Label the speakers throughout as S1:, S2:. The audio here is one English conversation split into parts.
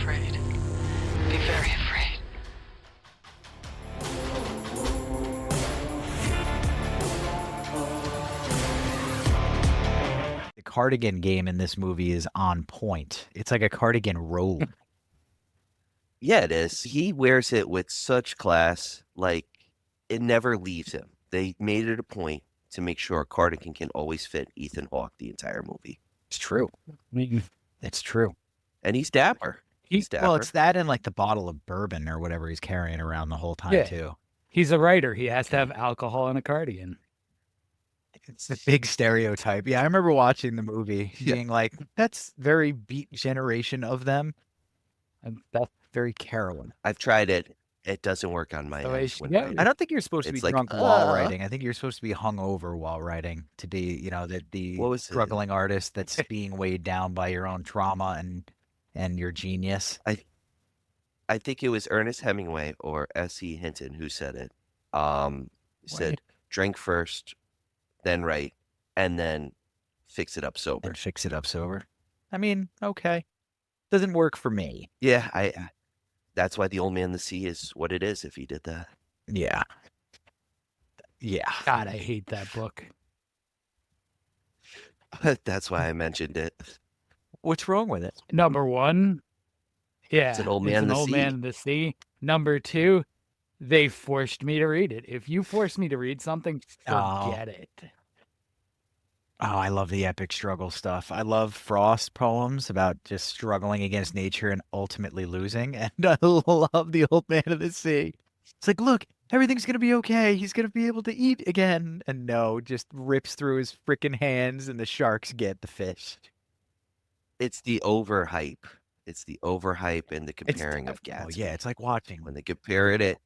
S1: afraid. Be very afraid.
S2: The cardigan game in this movie is on point. It's like a cardigan robe.
S3: Yeah, it is. He wears it with such class, like it never leaves him. They made it a point to make sure a cardigan can always fit Ethan Hawke the entire movie.
S2: It's true.
S4: I mean,
S2: It's true.
S3: And he's dapper. He's dapper.
S2: Well, it's that and like the bottle of bourbon or whatever he's carrying around the whole time,
S4: Yeah.
S2: too.
S4: he's a writer. He has to have alcohol and a cardigan.
S2: It's a big stereotype. Yeah, I remember watching the movie
S3: Yeah.
S2: being like, that's very Beat Generation of them.
S4: And that's
S2: Very Carolyn.
S3: I've tried it. It doesn't work on my
S4: So
S3: end.
S4: it's-
S3: when
S4: yeah,
S3: writing.
S2: I don't think you're supposed to be
S3: It's like,
S2: drunk while writing. I think you're supposed to be hungover while writing to be, the
S3: What was it?
S2: struggling artist that's being weighed down by your own trauma and your genius.
S3: I think it was Ernest Hemingway or S.E. Hinton who said it. Said, drink first, then write, and then fix it up sober.
S2: And fix it up sober. I mean, okay. Doesn't work for me.
S3: Yeah, that's why The Old Man and the Sea is what it is if he did that.
S2: Yeah. Yeah.
S4: God, I hate that book.
S3: That's why I mentioned it.
S2: What's wrong with it?
S4: Number one, yeah,
S3: It's an old man in the sea.
S4: man in the sea. Number two, they forced me to read it. If you force me to read something,
S2: Oh.
S4: forget it.
S2: Oh, I love the epic struggle stuff. I love Frost poems about just struggling against nature and ultimately losing. And I love The Old Man of the Sea. It's like, look, everything's going to be okay. He's going to be able to eat again. And no, just rips through his freaking hands and the sharks get the fish.
S3: It's the overhype. It's the overhype and the
S2: It's-
S3: comparing of Gatsby.
S2: Oh, yeah, it's like watching
S3: When they compare it,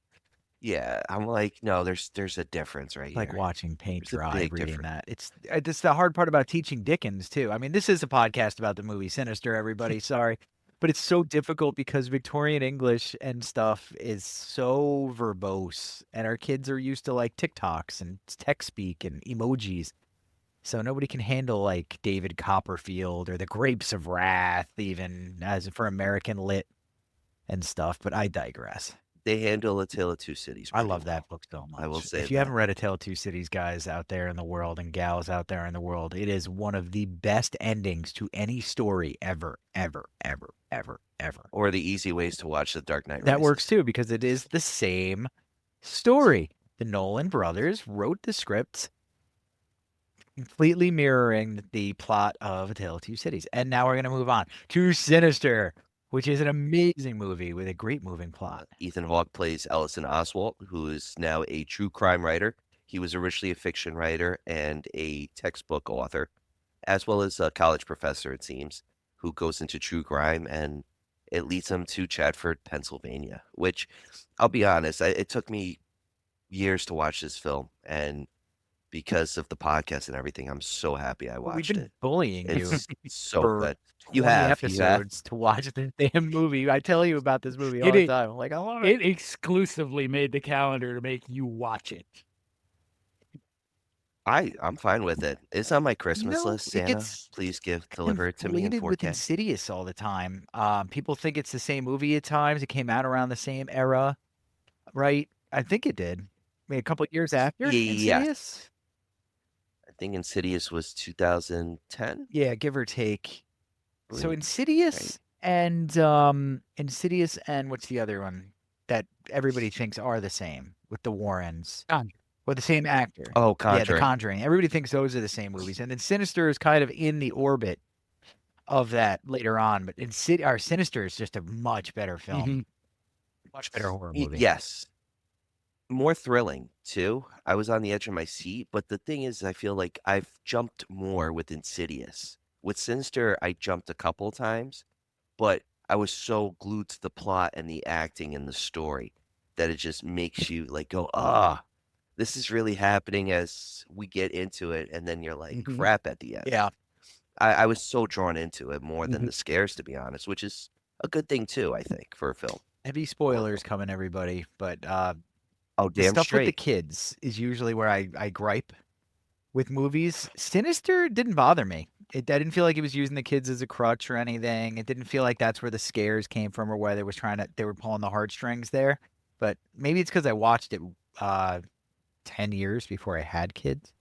S3: yeah, I'm like, no, there's a difference right
S2: like
S3: here.
S2: watching paint
S3: There's a
S2: dry
S3: big
S2: reading
S3: difference.
S2: that. It's the hard part about teaching Dickens too. I mean, this is a podcast about the movie Sinister, everybody. Sorry. But it's so difficult because Victorian English and stuff is so verbose and our kids are used to like TikToks and text speak and emojis. So nobody can handle like David Copperfield or the Grapes of Wrath, even as for American lit and stuff. But I digress.
S3: They handle A Tale of Two Cities.
S2: I
S3: pretty
S2: love
S3: well.
S2: that book so much.
S3: I will say
S2: if you
S3: that.
S2: haven't read A Tale of Two Cities, guys out there in the world and gals out there in the world, it is one of the best endings to any story ever, ever, ever, ever, ever.
S3: Or the easy ways to watch The Dark Knight
S2: That
S3: Rises.
S2: works too because it is the same story. The Nolan brothers wrote the scripts completely mirroring the plot of A Tale of Two Cities. And now we're going to move on to Sinister, which is an amazing movie with a great moving plot.
S3: Ethan Hawke plays Ellison Oswalt, who is now a true crime writer. He was originally a fiction writer and a textbook author, as well as a college professor, it seems, who goes into true crime, and it leads him to Chadford, Pennsylvania, which, I'll be honest, it took me years to watch this film, and because of the podcast and everything, I'm so happy I
S2: We've
S3: watched
S2: been
S3: it.
S2: bullying you
S3: It's so
S2: for
S3: good.
S2: 20
S3: You have.
S2: episodes to watch the damn movie. I tell you about this movie all the
S4: is-
S2: time. I'm like, I love it.
S4: It exclusively made the calendar to make you watch it.
S3: I'm fine with it. It's on my Christmas
S2: know,
S3: list.
S2: it
S3: Santa,
S2: gets
S3: please deliver it to me in
S2: Conflated with
S3: 4K.
S2: Insidious all the time. People think it's the same movie at times. It came out around the same era, right? I think it did. I mean, a couple of years after
S3: Yeah.
S2: Insidious.
S3: I think Insidious was 2010.
S2: Yeah, give or take. So
S3: believe.
S2: Insidious and Insidious and what's the other one that everybody thinks are the same with the Warrens
S4: Conjuring.
S2: or the same actor?
S3: Oh,
S2: Yeah,
S3: Conjuring.
S2: The Conjuring. Everybody thinks those are the same movies, and then Sinister is kind of in the orbit of that later on. But Sinister is just a much better film,
S4: Mhm.
S2: much better horror
S3: Y-
S2: movie.
S3: Yes. More thrilling, too. I was on the edge of my seat, but the thing is, I feel like I've jumped more with Insidious. With Sinister, I jumped a couple times, but I was so glued to the plot and the acting and the story that it just makes you like go, this is really happening as we get into it, and then you're like,
S4: Mhm.
S3: crap at the end.
S2: Yeah.
S3: I was so drawn into it more than
S4: Mhm.
S3: the scares, to be honest, which is a good thing too, I think, for a film.
S2: Heavy spoilers coming, everybody. But
S3: Oh,
S2: the
S3: damn
S2: stuff with the
S3: straight.
S2: kids is usually where I gripe with movies. Sinister didn't bother me. I didn't feel like he was using the kids as a crutch or anything. It didn't feel like that's where the scares came from or where they were pulling the heartstrings there. But maybe it's because I watched it 10 years before I had kids,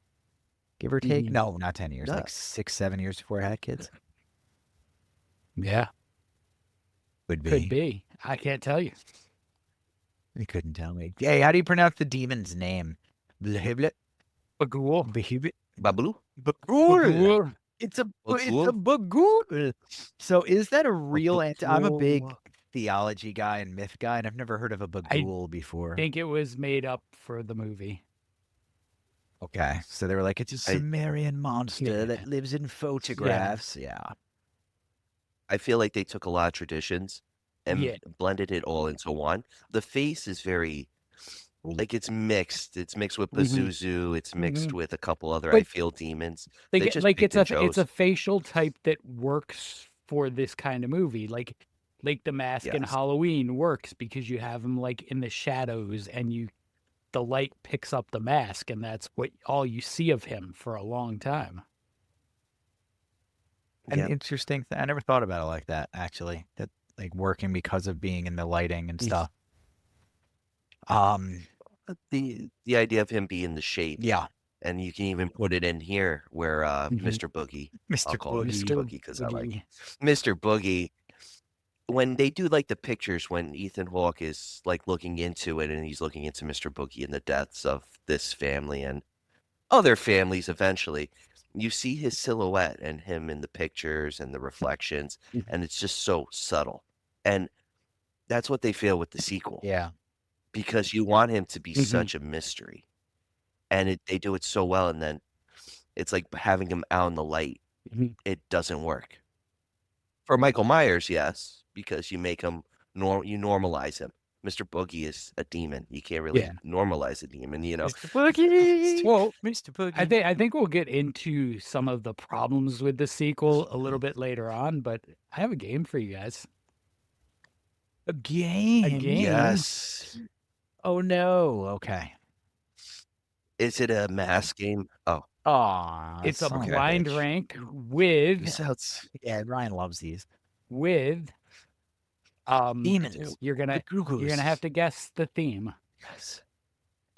S2: give or take.
S4: Mhm.
S2: No, not 10 years,
S3: No.
S2: like 6, 7 years before I had kids.
S4: Yeah,
S2: Could
S4: could be. I can't tell you.
S2: He couldn't tell me. Hey, how do you pronounce the demon's name? Blehiblet?
S4: Bagul.
S2: Behiblet?
S3: Babalu?
S2: Bagul.
S4: Bagul.
S2: It's a
S3: Bagul?
S2: Bagul. So is that a real I'm a big
S3: Bagul.
S2: theology guy and myth guy, and I've never heard of a Bagul before.
S4: I think it was made up for the movie.
S2: Okay, so they were like, it's a Sumerian monster
S4: Yeah.
S2: that lives in photographs. Yeah.
S3: I feel like they took a lot of traditions and
S4: Yeah.
S3: blended it all into one. The face is very like it's mixed. It's mixed with Pazuzu. It's mixed with a couple other
S4: But-
S3: I feel demons.
S4: Like,
S3: They just
S4: like
S3: picked
S4: it's
S3: and
S4: a
S3: chose.
S4: facial type that works for this kind of movie. Like the mask in
S3: Yes.
S4: Halloween works because you have him like in the shadows and the light picks up the mask and that's what all you see of him for a long time.
S2: An
S3: Yeah.
S2: interesting thing. I never thought about it like that, actually. That like working because of being in the lighting and stuff.
S3: The idea of him being the shape.
S2: Yeah.
S3: And you can even put it in here where
S4: Mhm.
S3: Mr. Boogie,
S2: Mr.
S3: I'll call him
S2: Boogie.
S3: Mr. Boogie because I like
S4: Boogie.
S3: Mr. Boogie. When they do like the pictures when Ethan Hawke is like looking into it and he's looking into Mr. Boogie and the deaths of this family and other families eventually, you see his silhouette and him in the pictures and the reflections, and it's just so subtle. And that's what they feel with the sequel.
S2: Yeah.
S3: Because you want him to be
S4: Mhm.
S3: such a mystery. And they do it so well, and then it's like having him out in the light.
S4: Mhm.
S3: It doesn't work. For Michael Myers, yes, because you make him you normalize him. Mr. Boogie is a demon. You can't really
S4: Yeah.
S3: normalize a demon, you know.
S2: Mr. Boogie.
S4: Well,
S2: Mr. Boogie.
S4: I think we'll get into some of the problems with the sequel a little bit later on, but I have a game for you guys.
S2: A game.
S4: A game.
S3: Yes.
S2: Oh no. Okay.
S3: Is it a mass game? Oh,
S2: Aw.
S4: It's a
S2: son of
S4: blind
S2: bitch.
S4: rank with
S3: this sounds
S2: Yeah, Ryan loves these.
S4: demons. You're gonna have to guess the theme.
S3: yes.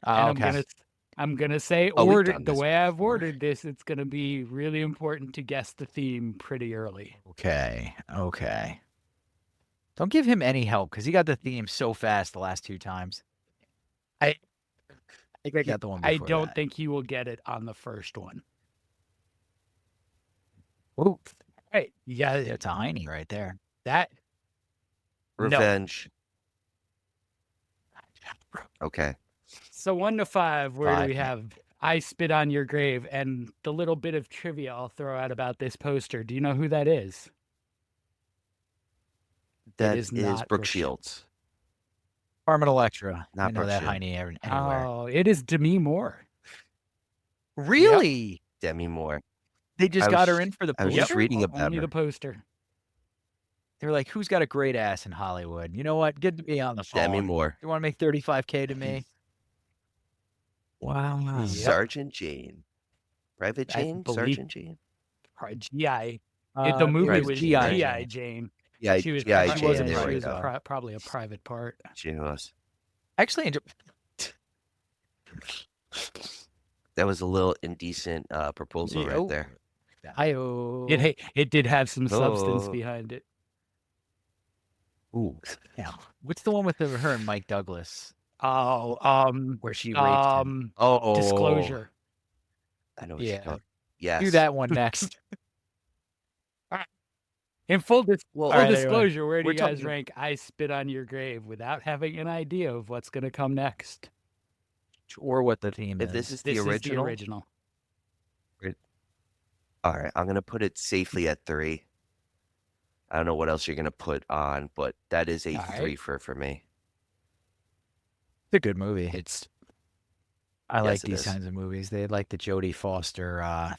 S2: Oh,
S4: And
S2: okay.
S4: I'm gonna say
S3: Oh, we've
S4: order
S3: done
S4: the
S3: this
S4: way I've
S3: before.
S4: ordered this. It's gonna be really important to guess the theme pretty early.
S2: Okay. Okay. Don't give him any help because he got the theme so fast the last 2 times. I think I got the one
S4: I
S2: before
S4: don't
S2: that.
S4: think he will get it on the first one.
S2: Whoa.
S4: Right? Yeah,
S2: It's a hiney right there.
S4: that. No.
S3: Revenge. Okay.
S4: So 1 to 5, where do
S2: 5.
S4: we have? I spit on your grave, and the little bit of trivia I'll throw out about this poster. Do you know who that is?
S3: That
S4: is
S3: is
S4: not
S3: Brooke
S4: Brooke
S3: Shields.
S2: Carmen Electra.
S3: Not
S2: I know
S3: Brooke
S2: that
S3: Shield.
S2: hiney anywhere.
S4: Oh, it is Demi Moore.
S2: Really?
S3: Demi Moore.
S2: They just
S3: I
S2: got
S3: was-
S2: her in for the
S3: I was
S2: poster?
S3: just reading about
S4: Only
S3: her.
S4: the poster.
S2: They were like, who's got a great ass in Hollywood? You know what? Get me on the phone.
S3: Demi Moore.
S2: You want to make $35K to me? Wow.
S4: Yep.
S3: Sergeant Jane. Private
S4: I
S3: Jane?
S4: believe-
S3: Sergeant Jane?
S4: GI. The movie
S3: Private
S4: was
S3: Jane,
S4: GI
S3: right?
S4: Jane.
S3: Yeah,
S4: She was,
S3: yeah,
S4: pri-
S2: she
S3: Jane,
S2: wasn't
S4: yeah,
S3: there
S4: she
S3: we
S4: was
S3: go.
S4: probably a private part.
S3: She was.
S2: Actually,
S3: That was a little indecent proposal
S2: Yeah,
S3: right
S2: oh.
S3: there.
S4: It did have some substance
S3: Oh.
S4: behind it.
S2: Ooh. Yeah. What's the one with her and Mike Douglas
S4: Oh,
S2: where she raped him?
S3: Oh,
S4: Disclosure.
S3: I know what
S2: Yeah.
S3: you're talking. Yes.
S2: Do that one next.
S4: In full
S3: Well,
S2: All right, anyway,
S4: disclosure, where do
S2: we're
S4: you guys
S2: talking-
S4: rank I Spit on Your Grave without having an idea of what's going to come next?
S2: Or what the theme
S3: if
S2: is.
S3: this is
S4: This
S3: the
S4: is
S3: original,
S4: the original.
S3: all right, I'm gonna put it safely at 3. I don't know what else you're gonna put on, but that is a
S4: All right.
S3: 3 for me.
S2: It's a good movie. I like
S3: Yes, it
S2: these
S3: is.
S2: kinds of movies. They had like the Jodie Foster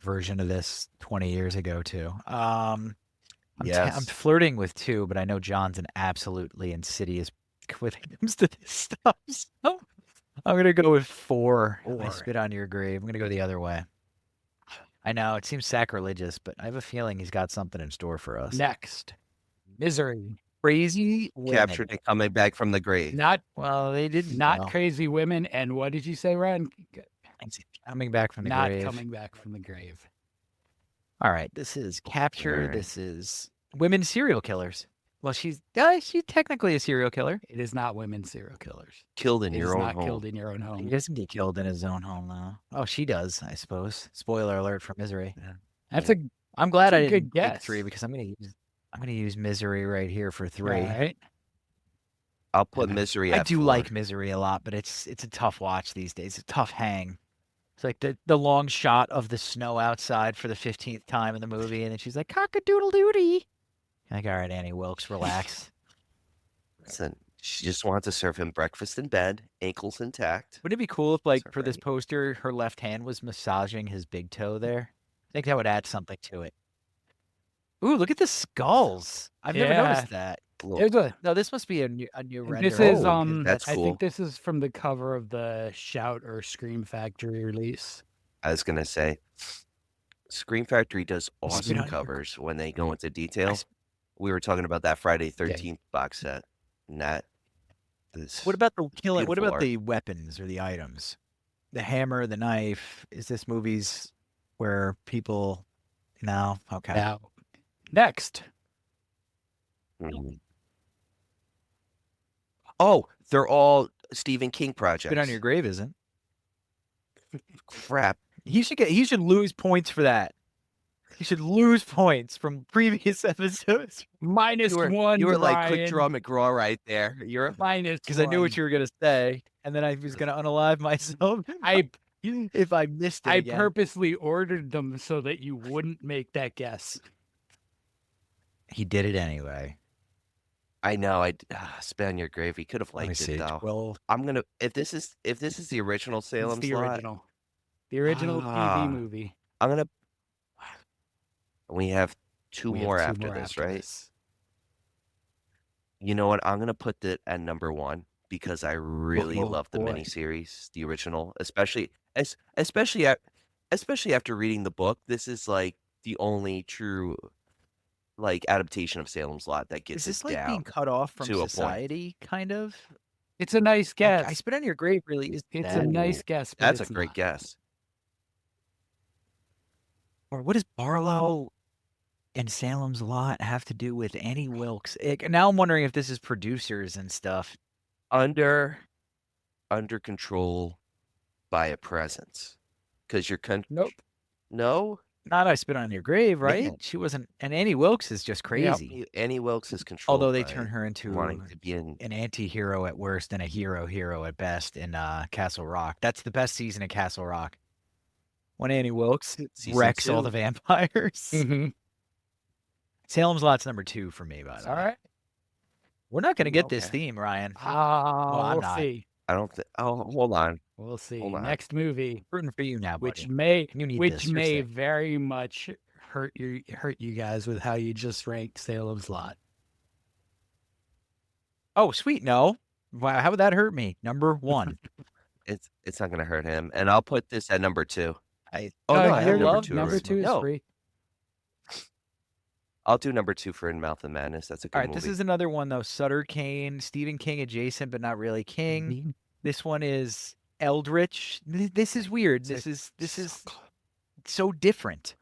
S2: version of this 20 years ago too. I'm
S3: Yes.
S2: flirting with 2, but I know John's an absolutely insidious when it comes to this stuff. So I'm gonna go with 4. I
S3: Four.
S2: Spit on Your Grave. I'm gonna go the other way. I know it seems sacrilegious, but I have a feeling he's got something in store for us.
S4: Next, Misery.
S2: Crazy women.
S3: Captured and coming back from the grave.
S4: Not
S2: Well, they didn't.
S4: not
S2: well,
S4: crazy women. And what did you say, Ryan?
S2: coming back from the
S4: Not
S2: grave.
S4: coming back from the grave.
S2: All right, this is capture.
S3: Alright.
S2: This is women serial killers. Well, she's technically a serial killer.
S4: It is not women serial killers.
S3: Killed in
S4: It
S3: your
S4: is
S3: own
S4: not
S3: home.
S4: killed in your own
S2: He
S4: home.
S2: doesn't get killed in his own home, though. Oh, she does, I suppose. Spoiler alert for Misery.
S4: That's a
S2: I'm glad
S4: That's
S2: I
S4: a good
S2: didn't pick
S4: guess.
S2: 3 because I'm gonna use Misery right here for 3.
S4: right.
S3: I'll put
S4: And
S3: Misery
S2: I
S3: at
S2: do
S3: 4.
S2: like Misery a lot, but it's a tough watch these days. It's a tough hang. It's like the long shot of the snow outside for the 15th time in the movie, and then she's like, cock-a-doodle-doody. Like, all right, Annie Wilkes, relax.
S3: Listen, she just wanted to serve him breakfast in bed, ankles intact.
S2: Wouldn't it be cool if, like,
S3: That's
S2: for this
S3: alright.
S2: poster, her left hand was massaging his big toe there? I think that would add something to it. Ooh, look at the skulls. I've never noticed that.
S4: There's a.
S2: No, this must be a new render.
S4: This is
S3: Oh, that's
S4: I
S3: cool.
S4: think this is from the cover of the Shout or Scream Factory release.
S3: I was gonna say, Scream Factory does
S2: been
S3: awesome
S2: on your-
S3: covers when they go into detail.
S2: s-
S3: We were talking about that Friday 13th box set, and that is
S2: What about the killing? What
S3: beautiful
S2: about
S3: art.
S2: the weapons or the items? The hammer, the knife. Is this movies where people? No. Okay.
S4: Now, next,
S3: Mhm. Oh, they're all Stephen King projects.
S2: Spit on Your Grave isn't.
S3: Crap.
S2: He should lose points for that. He should lose points from previous episodes
S4: minus
S3: You were,
S4: one.
S3: you were like Quick
S4: Ryan.
S3: Draw McGraw right there. You're
S4: Minus
S2: because I knew what
S4: one.
S2: you were gonna say, and then I was gonna unalive myself if I missed it
S4: I
S2: again.
S4: purposely ordered them so that you wouldn't make that guess.
S2: He did it anyway.
S3: I know. Spit on Your Grave. He could have
S2: Let me
S3: liked
S2: see.
S3: it though.
S2: 12.
S3: I'm gonna if this is the original
S4: It's
S3: Salem
S4: the
S3: slot,
S4: original. The original
S3: Ah.
S4: TV movie.
S3: I'm gonna. We have two
S4: We have
S3: more
S4: two
S3: after
S4: more
S3: this,
S4: after
S3: right?
S4: this.
S3: You know what? I'm gonna put it at number 1 because I really
S4: Oh,
S3: love the
S4: boy.
S3: miniseries, the original, especially after reading the book. This is like the only true like adaptation of Salem's Lot that
S2: Is
S3: gets
S2: this
S3: it
S2: like
S3: down.
S2: being cut off from
S3: to a point.
S2: society, kind of?
S4: It's a nice guess.
S2: I Spit on Your Grave really is
S4: It's
S2: that.
S4: a nice
S3: Ooh,
S4: guess, but
S3: That's a
S4: it's
S3: great
S4: not.
S3: guess.
S2: Or what does Barlow and Salem's Lot have to do with Annie Wilkes? Now I'm wondering if this is producers and stuff.
S3: Under control by a presence, because you're
S4: Nope.
S3: no.
S2: Not I Spit on Your Grave, right?
S3: Man.
S2: She wasn't. And Annie Wilkes is just crazy.
S3: Annie Wilkes is controlled.
S2: Although they
S3: by
S2: turn her into
S3: wanting to be in.
S2: an anti-hero at worst and a hero at best in Castle Rock. That's the best season of Castle Rock. When Annie Wilkes
S3: Season
S2: wrecks all
S3: 2.
S2: the vampires.
S4: Mm-hmm.
S2: Salem's Lot's number 2 for me, by the
S4: All
S2: way.
S4: right.
S2: We're not going to get this
S3: Okay.
S2: theme, Ryan.
S4: I'm
S2: I'm
S4: we'll
S2: not.
S4: see.
S3: I don't think. Oh, hold on.
S4: We'll see.
S3: Hold on.
S4: Next movie,
S2: Rooting for you now,
S4: which
S2: buddy.
S4: may
S2: You need
S4: which
S2: this. You're
S4: may
S2: sick.
S4: very much hurt you guys with how you just ranked Salem's Lot.
S2: Oh, sweet. No. Wow, how would that hurt me? Number 1.
S3: It's not gonna hurt him, and I'll put this at number 2.
S2: I
S3: Oh no, I have
S4: you're
S3: number
S2: love
S3: 2.
S4: number
S3: already.
S4: 2 is
S3: No,
S4: free.
S3: I'll do number 2 for In Mouth of Madness. That's a good
S2: All right,
S3: movie.
S2: this is another one though. Sutter Kane, Stephen King adjacent, but not really King.
S4: Mhm.
S2: This one is Eldritch. This is weird. This is so different.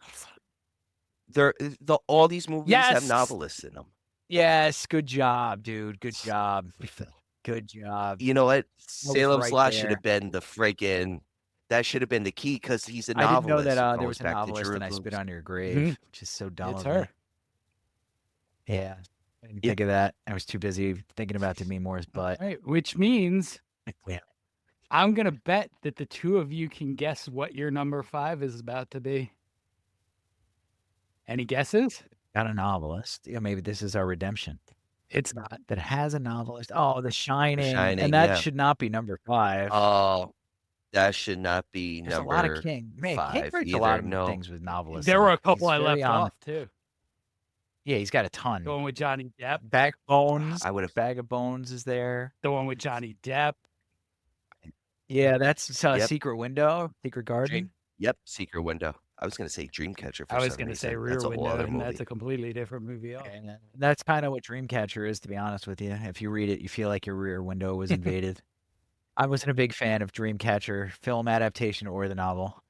S3: All these movies have
S4: Yes!
S3: novelists in them.
S2: Yes, good job, dude. Good job. Good job.
S3: You know what?
S2: was
S3: Salem's
S2: right
S3: Lot should
S2: there.
S3: have been the friggin'. That should have been the key because he's a
S2: I didn't know
S3: novelist.
S2: that
S3: who
S2: there
S3: goes
S2: was a
S3: back to
S2: novelist and I Spit
S3: Jerusalem.
S2: on Your Grave,
S4: Mhm.
S2: which is so dumb.
S4: It's
S2: of me.
S4: her.
S2: Yeah. I didn't
S3: Yeah.
S2: think of that. I was too busy thinking about Demi Moore's butt.
S4: Right, which means
S2: Yeah.
S4: I'm gonna bet that the two of you can guess what your number 5 is about to be. Any guesses?
S2: Got a novelist. Yeah, maybe this is our redemption.
S4: It's not.
S2: That has a novelist. Oh, The Shining.
S3: Shining,
S2: and that
S3: yeah.
S2: should not be number 5.
S3: Oh, that should not be
S2: There's
S3: number.
S2: a lot of King. Man, King
S3: 5
S2: writes a lot
S3: either,
S2: of
S3: no.
S2: things with novelists.
S4: There
S2: in
S4: were
S2: it.
S4: a couple
S2: He's
S4: I
S2: very
S4: left
S2: on-
S4: off too.
S2: Yeah, he's got a ton.
S4: The one with Johnny Depp.
S2: Bag of Bones.
S3: I would have.
S2: Bag of Bones is there.
S4: The one with Johnny Depp.
S2: Yeah, that's
S3: Yep.
S2: Secret Window, Secret Garden.
S3: Yep, Secret Window. I was going to say Dreamcatcher for
S4: I was
S3: some
S4: going to say
S3: reason.
S4: Rear
S3: That's a whole
S4: Window,
S3: other
S4: and
S3: movie.
S4: that's a completely different movie.
S2: And that's kind of what Dreamcatcher is, to be honest with you. If you read it, you feel like your rear window was invaded. I wasn't a big fan of Dreamcatcher film adaptation or the novel.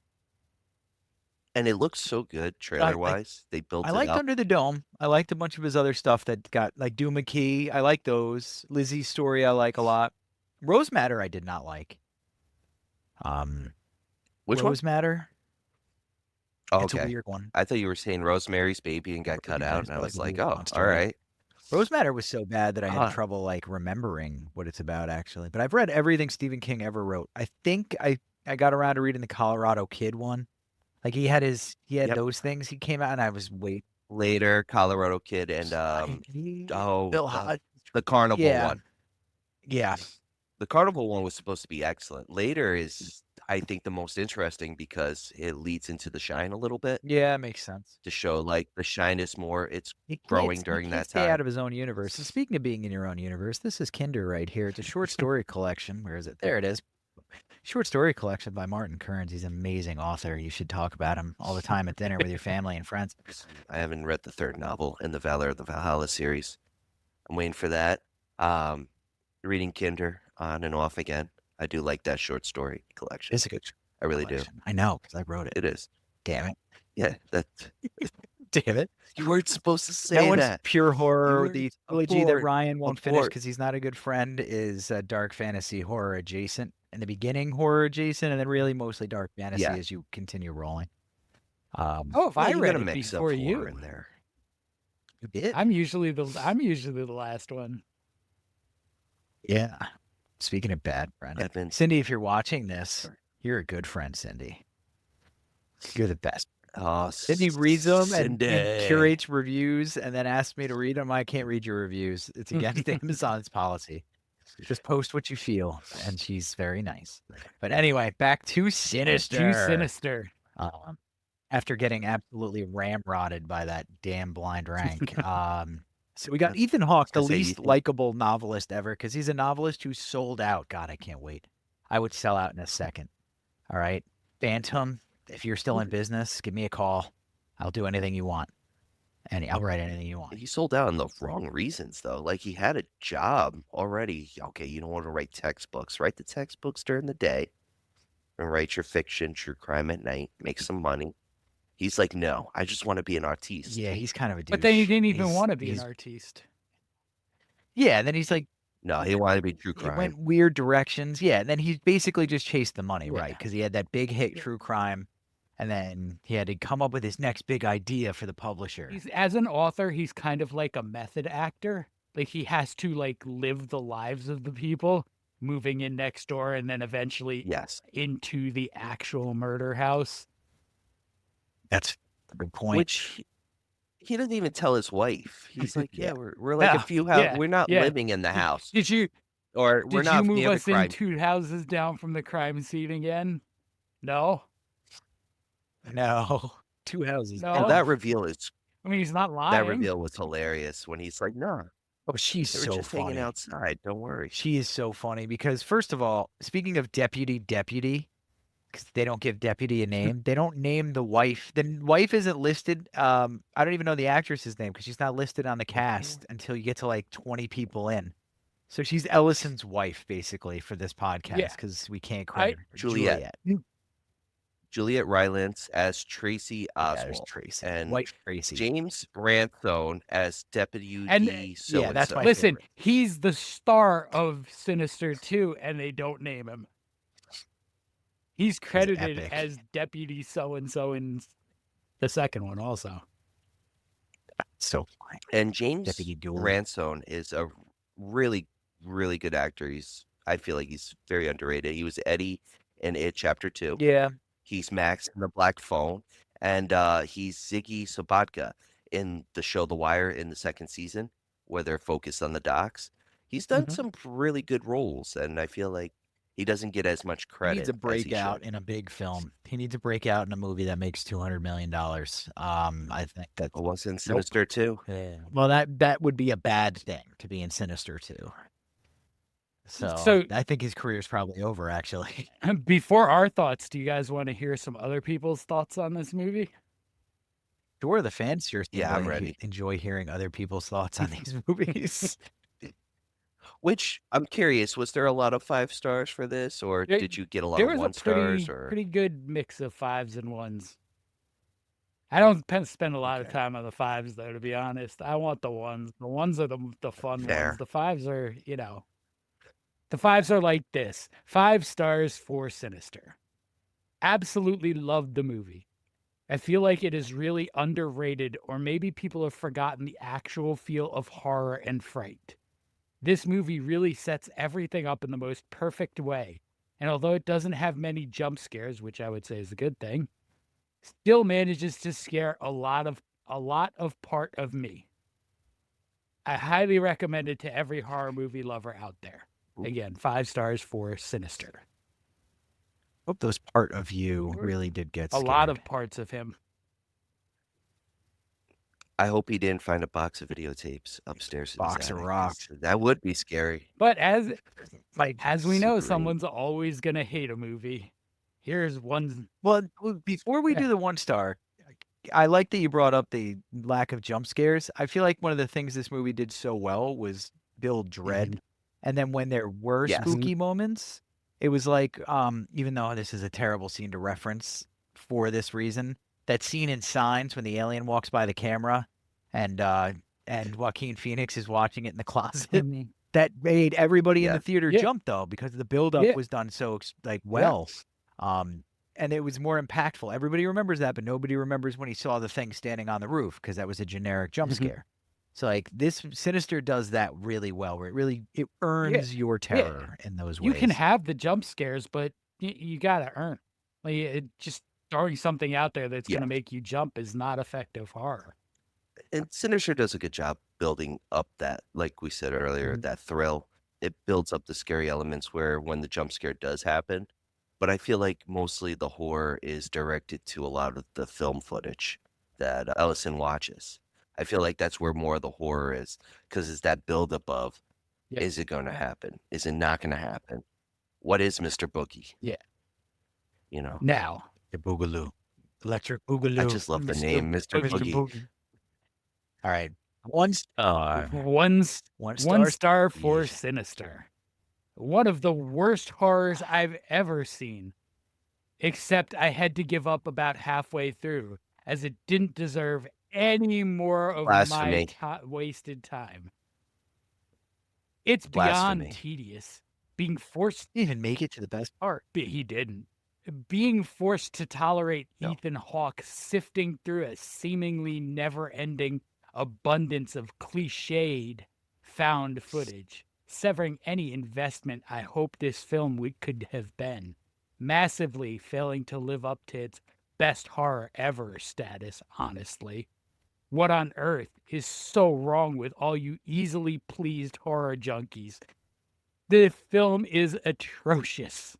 S3: And it looks so good trailer-wise. They built
S2: I
S3: it
S2: liked
S3: up.
S2: Under the Dome. I liked a bunch of his other stuff that got like Doom McKee. I like those. Lizzie's Story I like a lot. Rose Matter I did not like.
S3: Which one?
S2: Rose Matter.
S3: Oh,
S2: It's a
S3: okay.
S2: weird one.
S3: I thought you were saying Rosemary's Baby and got cut out, and I was like, oh, all
S2: right.
S3: right.
S2: Rose Matter was so bad that I had
S3: Ah.
S2: trouble like remembering what it's about actually. But I've read everything Stephen King ever wrote. I think I got around to reading the Colorado Kid one. Like he had
S3: Yep.
S2: those things. He came out and I was
S3: Later, Colorado Kid and the Carnival
S2: Yeah.
S3: one.
S2: Yeah.
S3: The Carnival one was supposed to be excellent. Later is, I think, the most interesting because it leads into The Shine a little bit
S2: Yeah, it makes sense.
S3: to show like The Shine is more. It's
S2: He
S3: growing
S2: can't-
S3: during
S2: he can't
S3: that
S2: stay
S3: time.
S2: out of his own universe. And speaking of being in your own universe, this is Kinder right here. It's a short story collection. Where is it? There it is. Short story collection by Martin Kearns. He's an amazing author. You should talk about him all the time at dinner with your family and friends.
S3: I haven't read the third novel in the Valor of the Valhalla series. I'm waiting for that. Reading Kinder on and off again. I do like that short story collection.
S2: It's a good
S3: I really
S2: collection. I know because I wrote it.
S3: do. It is.
S2: Damn it.
S3: Yeah, that
S2: Damn it.
S3: you weren't supposed to say
S2: That one's
S3: that.
S2: pure horror.
S3: You
S2: The
S3: were
S2: trilogy that
S3: abort.
S2: Ryan won't finish
S3: Abort.
S2: because he's not a good friend is dark fantasy horror adjacent. In the beginning, horror adjacent, and then really mostly dark fantasy
S3: Yeah.
S2: as you continue rolling.
S4: Oh, if
S3: Yeah,
S4: I
S3: you
S4: read
S3: gotta
S4: it
S3: mix up
S4: before
S3: horror
S4: you,
S3: in there.
S2: You did?
S4: I'm usually the last one.
S2: Yeah. Speaking of bad friend,
S3: I've been
S2: Cindy, if you're watching this, you're a good friend, Cindy. You're the best. Cindy reads them and
S3: Cindy.
S2: curates reviews and then asks me to read them. I can't read your reviews. It's against Amazon's policy. Just post what you feel, and she's very nice. But anyway, back to Sinister.
S4: Too sinister.
S2: After getting absolutely ramrodded by that damn blind rank. So we got Ethan Hawke, the
S3: gonna say
S2: least
S3: Ethan.
S2: likable novelist ever, because he's a novelist who sold out. God, I can't wait. I would sell out in a second. All right. Phantom, if you're still in business, give me a call. I'll do anything you want. And I'll write anything you want.
S3: He sold out on the wrong reasons, though. Like, he had a job already. Okay, you don't want to write textbooks. Write the textbooks during the day and write your fiction, true crime at night. Make some money. He's like, no, I just want to be an artiste.
S2: Yeah, he's kind of a douche.
S4: But then he didn't even
S2: He's-
S4: want to be an
S2: he's-
S4: artiste.
S2: Yeah, and then he's like,
S3: No, he wanted to be true
S2: he
S3: crime.
S2: went weird directions. Yeah, and then he basically just chased the money,
S4: Yeah.
S2: right? Because he had that big hit, True Crime, and then he had to come up with his next big idea for the publisher.
S4: As an author, he's kind of like a method actor. Like he has to like live the lives of the people moving in next door and then eventually
S3: Yes.
S4: into the actual murder house.
S2: That's a good point.
S3: Which he doesn't even tell his wife. He's like, yeah,
S2: Yeah.
S3: we're like
S4: Yeah,
S3: a few houses.
S4: yeah,
S3: We're not
S4: yeah.
S3: living in the house.
S4: Did you
S3: Or we're
S4: did
S3: not
S4: you move
S3: near the
S4: us in
S3: crime.
S4: 2 houses down from the crime scene again? No.
S2: No, 2 houses.
S4: No.
S3: And that reveal is
S4: I mean, he's not lying.
S3: that reveal was hilarious when he's like, no,
S2: Oh, she's
S3: they were
S2: so
S3: just
S2: funny.
S3: hanging outside. Don't worry.
S2: She is so funny because, first of all, speaking of deputy, because they don't give deputy a name, they don't name the wife. The wife isn't listed. I don't even know the actress's name because she's not listed on the cast until you get to like 20 people in. So she's Ellison's wife, basically, for this podcast because we can't credit her.
S3: Juliet. Juliet Rylance as Tracy
S2: Yeah, there's
S3: Oswald.
S2: Tracy.
S3: And
S2: Wife Tracy.
S3: James Rathone as Deputy
S4: And-
S3: so
S2: yeah, that's my
S4: Listen,
S2: favorite.
S4: he's the star of Sinister 2, and they don't name him. He's credited
S2: epic.
S4: as Deputy so-and-so in the second one also.
S2: So funny.
S3: And James
S2: Deputy Dooley.
S3: Ransone is a really, really good actor. I feel like he's very underrated. He was Eddie in It Chapter 2.
S2: Yeah.
S3: He's Max in The Black Phone. And he's Ziggy Sobotka in the show The Wire in the second season, where they're focused on the docks. He's done some really good roles, and I feel like he doesn't get as much credit.
S2: He needs a
S3: as he
S2: breakout
S3: should.
S2: in a big film. He needs a breakout in a movie that makes $200 million. I think that's
S3: It was in Sinister too.
S2: yeah. Well, that would be a bad thing to be in Sinister too. So
S4: So
S2: I think his career's probably over, actually.
S4: before our thoughts, do you guys want to hear some other people's thoughts on this movie?
S2: Sure, the fans here
S3: Yeah, I'm ready.
S2: enjoy hearing other people's thoughts on these movies.
S3: Which I'm curious, was there a lot of 5 stars for this, or
S4: There-
S3: did you get a lot
S4: There
S3: of
S4: was a
S3: 1 stars?
S4: pretty
S3: Or
S4: pretty good mix of 5s and 1s. I don't spend a lot of
S3: Okay.
S4: time on the 5s though, to be honest. I want the 1s. The 1s are the fun
S3: Fair.
S4: ones. The 5s are, the 5s are like this. 5 stars for Sinister. Absolutely loved the movie. I feel like it is really underrated, or maybe people have forgotten the actual feel of horror and fright. This movie really sets everything up in the most perfect way. And although it doesn't have many jump scares, which I would say is a good thing, still manages to scare a lot of part of me. I highly recommend it to every horror movie lover out there. Again, 5 stars for Sinister.
S2: Hope those part of you really did get
S4: A
S2: scared.
S4: lot of parts of him.
S3: I hope he didn't find a box of videotapes upstairs in his
S2: Box of
S3: attic, 'cause
S2: rocks.
S3: that would be scary.
S4: But as we know,
S3: Super
S4: someone's always gonna hate a movie. Here's one.
S2: Well, before we
S4: Yeah.
S2: do the 1 star, I like that you brought up the lack of jump scares. I feel like one of the things this movie did so well was build dread. And then when there were
S3: Yes.
S2: spooky moments, it was like, even though this is a terrible scene to reference for this reason, that scene in Signs when the alien walks by the camera and Joaquin Phoenix is watching it in the closet. That made everybody in
S3: Yeah.
S2: the theater
S4: Yeah.
S2: jump though, because the buildup
S4: Yeah.
S2: was done so well. And it was more impactful. Everybody remembers that, but nobody remembers when he saw the thing standing on the roof because that was a generic jump scare. So like this Sinister does that really well, where it earns your terror in those ways.
S4: You can have the jump scares, but you gotta earn. Like just throwing something out there that's
S3: Yeah.
S4: gonna make you jump is not effective horror.
S3: And Sinister does a good job building up that, like we said earlier, that thrill. It builds up the scary elements where when the jump scare does happen. But I feel like mostly the horror is directed to a lot of the film footage that Ellison watches. I feel like that's where more of the horror is, because it's that buildup of, is it going to happen? Is it not going to happen? What is Mr. Boogie?
S4: Yeah.
S3: Now.
S2: The Boogaloo. Electric Boogaloo.
S3: I just love the name, Mr. Boogie.
S2: All right. One
S4: star for Sinister. One of the worst horrors I've ever seen. Except I had to give up about halfway through, as it didn't deserve any more of
S3: Blasphemy.
S4: my wasted time. It's
S3: Blasphemy.
S4: beyond tedious. Being forced
S2: Didn't even make it to the best part.
S4: But he didn't. Being forced to tolerate
S3: No.
S4: Ethan Hawke sifting through a seemingly never-ending abundance of cliched found footage, severing any investment I hope this film could have been, massively failing to live up to its best horror ever status, honestly. What on earth is so wrong with all you easily pleased horror junkies? The film is atrocious.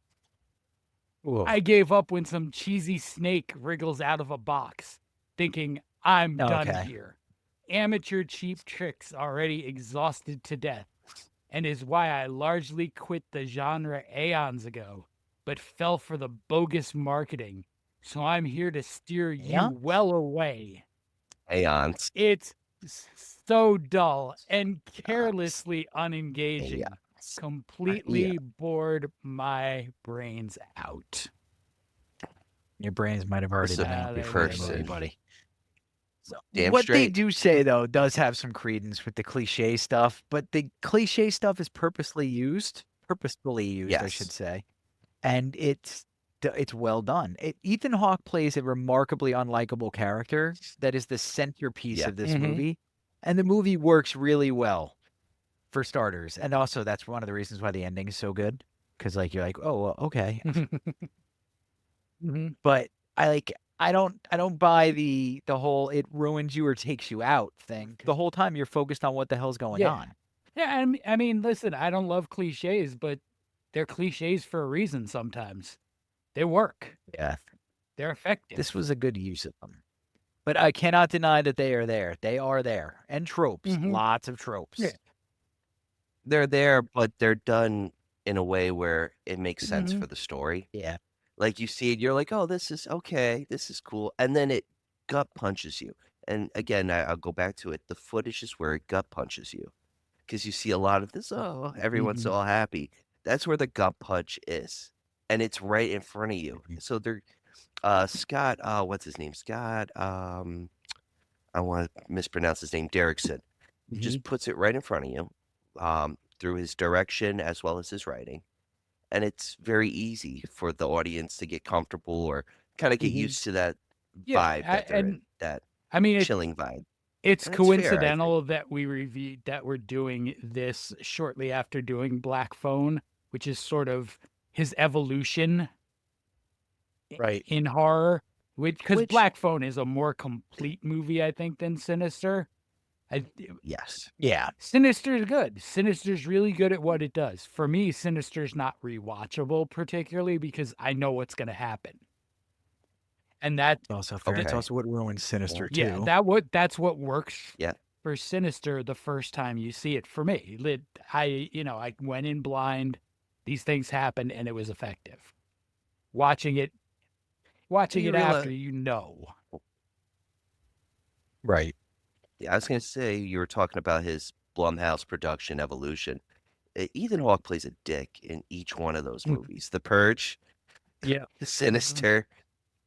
S2: Whoa.
S4: I gave up when some cheesy snake wriggles out of a box, thinking, I'm done
S2: Okay.
S4: here. Amateur cheap tricks already exhausted to death, and is why I largely quit the genre aeons ago, but fell for the bogus marketing. So I'm here to steer you well away.
S3: Aeons.
S4: It's so dull and carelessly unengaging. Completely bored my brains out.
S2: Your brains might have already
S3: Listen,
S2: been
S4: there
S2: before
S4: we
S2: the
S4: go.
S2: movie, buddy. So,
S3: Damn
S2: what they
S3: straight.
S2: do say though does have some credence with the cliche stuff, but the cliche stuff is purposefully used, I should say, and it's well done. Ethan Hawke plays a remarkably unlikable character that is the centerpiece of this movie, and the movie works really well, for starters. And also, that's one of the reasons why the ending is so good, because like you're like, oh, well, okay. But I don't buy the whole it ruins you or takes you out thing. The whole time you're focused on what the hell's going on.
S4: Yeah, I mean, listen, I don't love cliches, but they're cliches for a reason sometimes. They work.
S2: Yeah.
S4: They're effective.
S2: This was a good use of them. But I cannot deny that they are there. They are there. And tropes. Lots of tropes.
S4: Yeah.
S3: they're there, but they're done in a way where it makes sense
S4: Mhm.
S3: for the story.
S2: Yeah.
S3: Like you see it, you're like, oh, this is okay, this is cool, and then it gut punches you. And again, I'll go back to it. The footage is where it gut punches you because you see a lot of this. Oh, everyone's
S4: Mhm.
S3: all happy. That's where the gut punch is, and it's right in front of you.
S2: Mhm.
S3: So they're Scott. What's his name? Scott. I want to mispronounce his name. Derrickson. He
S4: Mhm.
S3: just puts it right in front of you, through his direction as well as his writing, and it's very easy for the audience to get comfortable or kind of get
S4: Mhm.
S3: used to that
S4: Yeah,
S3: vibe that they're in,
S4: and
S3: that
S4: I mean,
S3: chilling vibe.
S4: it's
S3: And it's fair, I think.
S4: coincidental that we reviewed that we're doing this shortly after doing Black Phone, which is sort of his evolution
S2: Right.
S4: in horror. Because
S3: Which,
S4: Black Phone is a more complete movie, I think, than Sinister.
S3: yes.
S2: Yeah.
S4: Sinister's good. Sinister's really good at what it does. For me, Sinister's not rewatchable particularly because I know what's going to happen. And that
S2: It's also fair. It's
S3: Okay.
S2: also what ruins Sinister
S4: yeah,
S2: too.
S4: that's what works
S3: Yeah.
S4: for Sinister the first time you see it for me. I went in blind, these things happened and it was effective. Watching it
S3: You
S4: after,
S3: realize,
S2: Right.
S3: yeah, I was gonna say you were talking about his Blumhouse production evolution. Ethan Hawke plays a dick in each one of those
S4: Mm.
S3: movies. The Purge,
S4: Yeah.
S3: Sinister.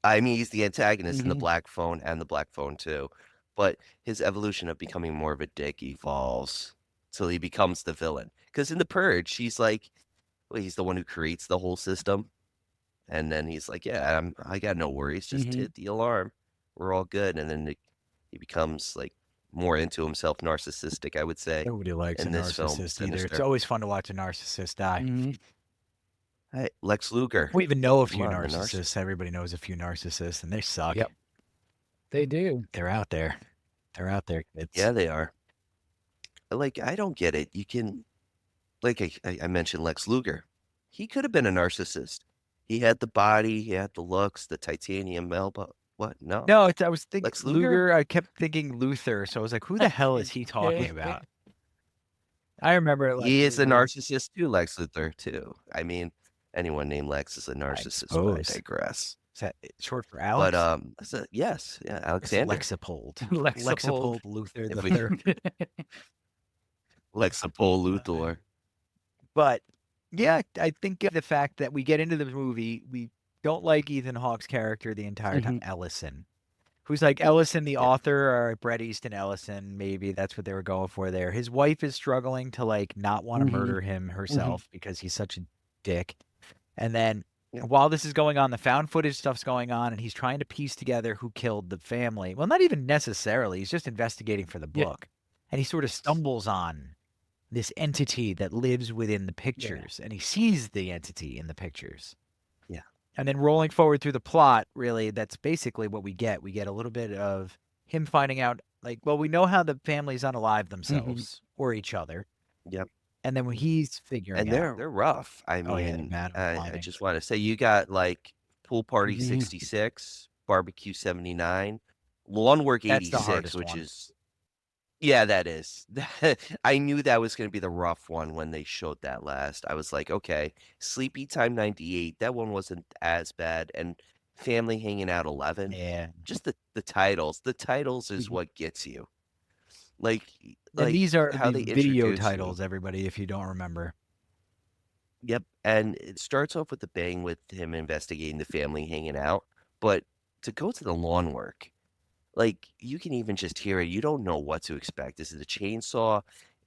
S3: I mean, he's the antagonist in the
S4: Mhm.
S3: Black Phone and the Black Phone 2, but his evolution of becoming more of a dick evolves till he becomes the villain. Because in the Purge, he's like, well, he's the one who creates the whole system, and then he's like, yeah, I got no worries, just
S4: Mhm.
S3: hit the alarm, we're all good. And then he becomes like more into himself, narcissistic, I would say,
S2: Nobody likes a
S3: in this film,
S2: narcissist either. It's
S3: Sinister.
S2: always fun to watch a narcissist die.
S4: Mhm.
S3: Hey, Lex Luger,
S2: We even know a
S3: come
S2: few
S3: on, the
S2: narcissists. Everybody knows a few narcissists, and they suck.
S4: Yep. They do.
S2: They're out there. They're out there, kids.
S3: Yeah, they are. Like, I don't get it. You can, like I mentioned Lex Luger. He could have been a narcissist. He had the body, he had the looks, the titanium elbow. What? No.
S2: No, I was thinking
S3: Lex Luger?
S2: Luger. I kept thinking Luther, so I was like, who the hell is he talking about? I remember it like
S3: He is a narcissist too, Lex Luthor, too. I mean, anyone named Lex is a narcissist, but I
S2: suppose.
S3: digress.
S2: Is that short for Alex?
S3: But yes, yeah,
S2: It's
S3: Alexander.
S2: Lexapold.
S4: Lexapold.
S2: Luther
S3: If
S2: the
S3: we-
S2: third.
S3: Lexapol Luthor.
S2: But yeah, I think the fact that we get into the movie, we don't like Ethan Hawke's character the entire time, Ellison. Who's like Ellison, the author, or Bret Easton Ellison, maybe that's what they were going for there. His wife is struggling to like not want to murder him herself because he's such a dick. And then while this is going on, the found footage stuff's going on, and he's trying to piece together who killed the family. Well, not even necessarily. He's just investigating for the book. And he sort of stumbles on this entity that lives within the pictures, and he sees the entity in the pictures.
S3: Yeah.
S2: And then rolling forward through the plot, really, that's basically what we get. We get a little bit of him finding out, like, well, we know how the families unalive themselves or each other.
S3: Yep.
S2: And then when he's figuring
S3: And
S2: out,
S3: they're rough. I
S2: Oh, yeah,
S3: mean,
S2: man,
S3: I just want to say you got like Pool Party 66, Barbecue 79, Lawn Work
S2: That's the
S3: 86,
S2: hardest
S3: which
S2: one.
S3: is, yeah, that is. I knew that was going to be the rough one when they showed that last. I was like, okay, Sleepy Time 98, that one wasn't as bad. And Family Hanging Out 11,
S2: yeah.
S3: just the titles. The titles is what gets you. Like
S2: And these are
S3: how
S2: the
S3: they
S2: video
S3: introduce you.
S2: titles, everybody, if you don't remember.
S3: Yep, and it starts off with a bang with him investigating the family hanging out, but to go to the lawn work, like, you can even just hear it, you don't know what to expect. Is it a chainsaw?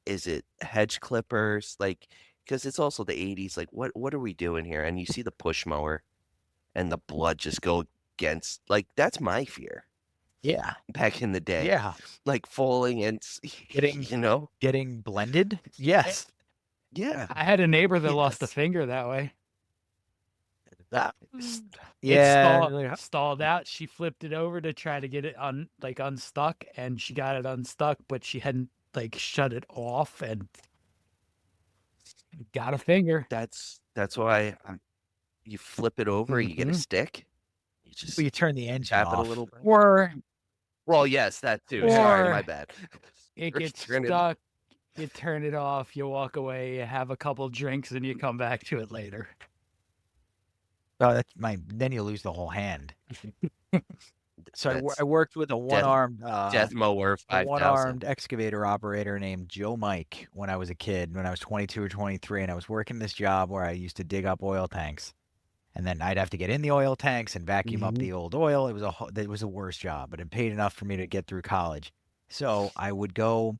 S3: Is it hedge clippers? Like, because it's also the 80s, like, what are we doing here? And you see the push mower and the blood just go against, like, that's my fear
S2: Yeah.
S3: back in the day.
S2: Yeah.
S3: Like, falling and,
S2: Getting-
S3: you know?
S2: Getting blended? Yes.
S3: Yeah.
S4: I had a neighbor that lost a
S2: Yes.
S4: finger that way.
S2: That,
S4: It
S2: yeah.
S4: stalled out. She flipped it over to try to get it unstuck, and she got it unstuck, but she hadn't like shut it off and got a finger.
S3: That's why you flip it over, you get a stick, you just
S2: Well, you turn the engine
S3: tap it
S2: off.
S3: a little bit.
S4: Or
S3: Well, yes, that too. Sorry, my
S4: Or
S3: bad.
S4: it
S3: Or
S4: gets
S3: turn it-
S4: stuck You turn it off, you walk away, you have a couple drinks, and you come back to it later.
S2: Oh, then you lose the whole hand. So
S3: That's
S2: I worked with a one-armed
S3: Death Mower
S2: a
S3: 5000.
S2: one-armed excavator operator named Joe Mike when I was a kid, when I was 22 or 23, and I was working this job where I used to dig up oil tanks. And then I'd have to get in the oil tanks and vacuum up the old oil. It was a worse job, but it paid enough for me to get through college. So I would go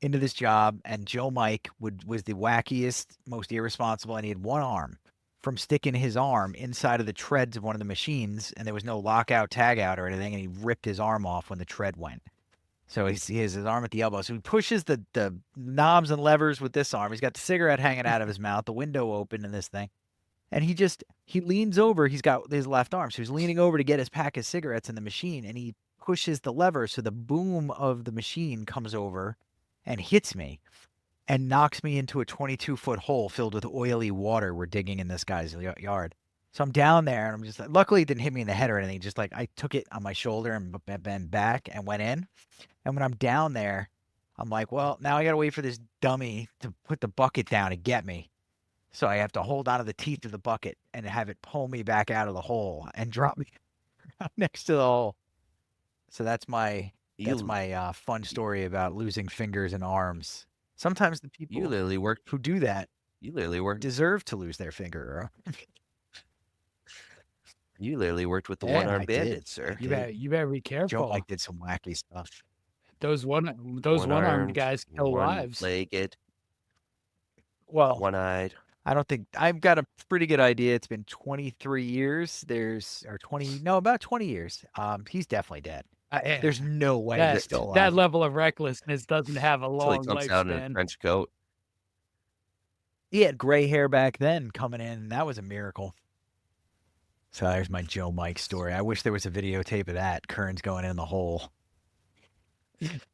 S2: into this job, and Joe Mike was the wackiest, most irresponsible, and he had one arm from sticking his arm inside of the treads of one of the machines, and there was no lockout, tag out, or anything, and he ripped his arm off when the tread went. So he has his arm at the elbow. So he pushes the knobs and levers with this arm. He's got the cigarette hanging out of his mouth, the window open in this thing. And he leans over. He's got his left arm. So he's leaning over to get his pack of cigarettes in the machine, and he pushes the lever. So the boom of the machine comes over and hits me and knocks me into a 22-foot hole filled with oily water we're digging in this guy's yard. So I'm down there, and I'm just like, luckily it didn't hit me in the head or anything. Just like I took it on my shoulder and bent back and went in. And when I'm down there, I'm like, well, now I got to wait for this dummy to put the bucket down and get me. So I have to hold onto the teeth of the bucket and have it pull me back out of the hole and drop me next to the hole. So that's my fun story about losing fingers and arms. Sometimes the people
S3: You literally worked.
S2: who do that
S3: You literally worked.
S2: deserve to lose their finger.
S3: You literally worked with the
S4: Yeah,
S3: one-armed
S2: I did.
S3: bandit, sir.
S4: You better be
S2: Joe
S4: careful.
S2: Mike did some wacky stuff.
S4: Those one-armed guys kill lives.
S3: One-legged,
S2: Well,
S3: one-eyed.
S2: I don't think I've got a pretty good idea. It's been 23 years. About 20 years. He's definitely dead. There's no way he's still alive.
S4: That level of recklessness doesn't have a
S3: Until he
S4: long
S3: comes out in a
S4: lifespan.
S3: trench coat.
S2: He had gray hair back then coming in, and that was a miracle. So there's my Joe Mike story. I wish there was a videotape of that. Kearns going in the hole.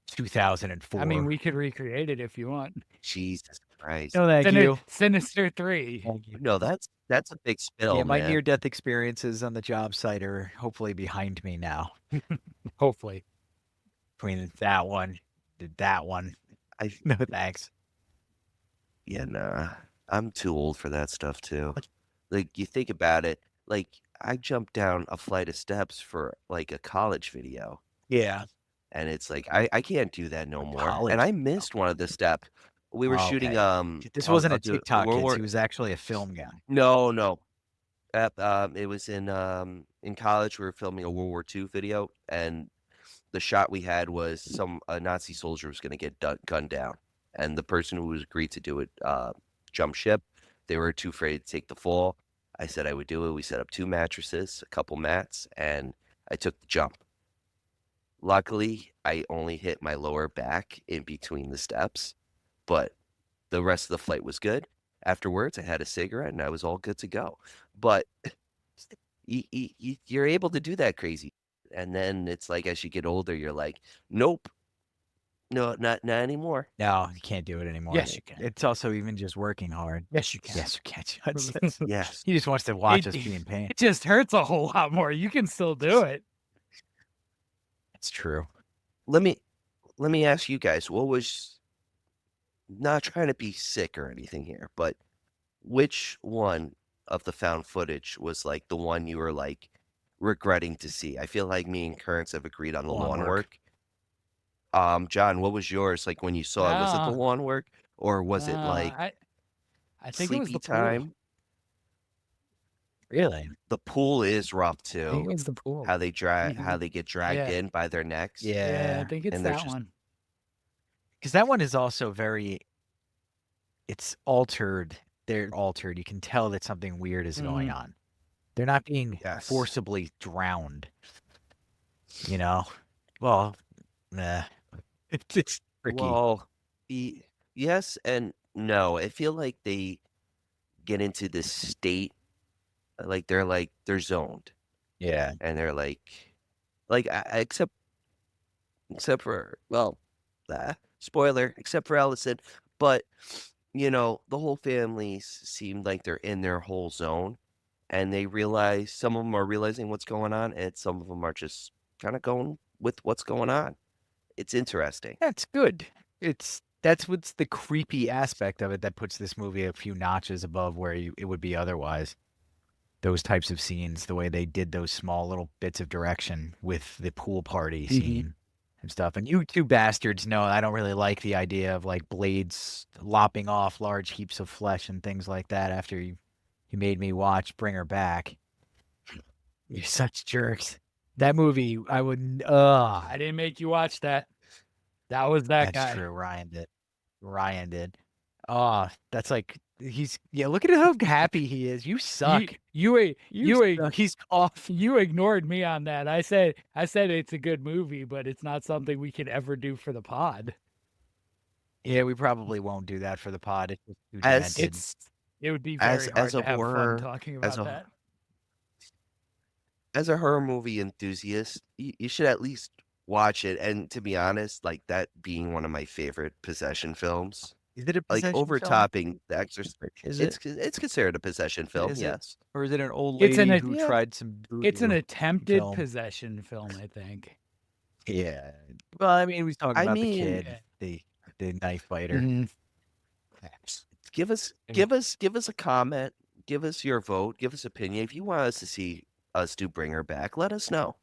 S2: 2004.
S4: I mean, we could recreate it if you want.
S3: Jesus Christ.
S2: No, thank you.
S4: Sinister 3.
S2: Thank you.
S3: No, that's a big spill,
S2: Yeah, my
S3: man.
S2: near-death experiences on the job site are hopefully behind me now.
S4: Hopefully.
S2: Between that one, that one. No thanks.
S3: Yeah, nah. I'm too old for that stuff too. Like, you think about it, like, I jumped down a flight of steps for like a college video.
S2: Yeah.
S3: And it's like I can't do that no more.
S2: college
S3: And I missed one of the steps. We were
S2: Oh,
S3: shooting
S2: okay. This
S3: I'll-
S2: wasn't
S3: I'll
S2: a
S3: do it.
S2: TikTok
S3: World
S2: kid.
S3: War-
S2: He was actually a film guy.
S3: No. It was in college. We were filming a World War II video, and the shot we had was a Nazi soldier was going to get gunned down, and the person who was agreed to do it jumped ship. They were too afraid to take the fall. I said I would do it. We set up 2 mattresses, a couple mats, and I took the jump. Luckily, I only hit my lower back in between the steps, but the rest of the flight was good. Afterwards, I had a cigarette, and I was all good to go. But you're able to do that crazy. And then it's like as you get older, you're like, nope. No, not anymore.
S2: No, you can't do it anymore.
S4: Yes, you can.
S2: It's also even just working hard.
S4: Yes, you can.
S2: Yes, you can.
S3: Yes.
S2: He just wants to watch us
S4: It-
S2: be in pain.
S4: It just hurts a whole lot more. You can still do it.
S2: It's true.
S3: Let me ask you guys, what was, not trying to be sick or anything here, but which one of the found footage was like the one you were like regretting to see? I feel like me and Kearns have agreed on the
S2: Lawn
S3: lawn
S2: work.
S3: work. John, what was yours? Like when you saw it, was it the lawn work or was it like
S4: I think it was
S3: sleepy
S4: the pool.
S3: time?
S2: Really?
S3: The pool is rough
S4: I think it
S3: too.
S4: was the pool.
S3: How they
S4: Mhm.
S3: how they get dragged
S4: Yeah.
S3: in by their necks.
S4: Yeah, I think it's
S3: And there's
S4: that
S3: just-
S4: one.
S2: Because that one is also it's altered. They're altered. You can tell that something weird is going on. They're not being
S3: Yes.
S2: forcibly drowned. You know? Well, nah. It's tricky.
S3: Well, yes and no. I feel like they get into this state, like they're zoned,
S2: Yeah.
S3: and they're like except for spoiler, except for Allison, but the whole family seemed like they're in their whole zone, and they realize some of them are realizing what's going on, and some of them are just kind of going with what's going on. It's interesting.
S2: That's good. It's That's what's the creepy aspect of it that puts this movie a few notches above where it would be otherwise. Those types of scenes, the way they did those small little bits of direction with the pool party scene and stuff. And you two bastards know I don't really like the idea of like blades lopping off large heaps of flesh and things like that after you made me watch Bring Her Back. You're such jerks. That movie, I wouldn't.
S4: I didn't make you watch that. That was that
S2: That's
S4: guy.
S2: true. Ryan did. Oh, that's like look at how happy he is. You suck.
S4: You
S2: suck. He's off.
S4: You ignored me on that. I said it's a good movie, but it's not something we could ever do for the pod.
S2: Yeah, we probably won't do that for the pod. It's just too
S3: As-
S2: demented.
S4: It would be very hard
S3: as a
S4: to have
S3: horror-
S4: fun talking
S3: as
S4: about
S3: a-
S4: that.
S3: As a horror movie enthusiast, you should at least watch it. And to be honest, like that being one of my favorite possession films,
S2: Is it a
S3: like
S2: possession film?
S3: overtopping The Exorcist,
S2: Is
S3: it's considered a possession film.
S2: Is it?
S3: Yes.
S2: Or is it an old
S4: It's
S2: lady
S4: an-
S2: who
S3: yeah.
S2: tried some
S4: It's an
S2: voodoo
S4: attempted
S2: film?
S4: possession film, I think.
S2: Yeah. Well, I mean, we was talking
S3: I
S2: about
S3: mean-
S2: the kid, the knife fighter.
S4: Mhm.
S3: Give us a comment. Give us your vote. Give us opinion. If you want us to see us do Bring Her Back, let us know.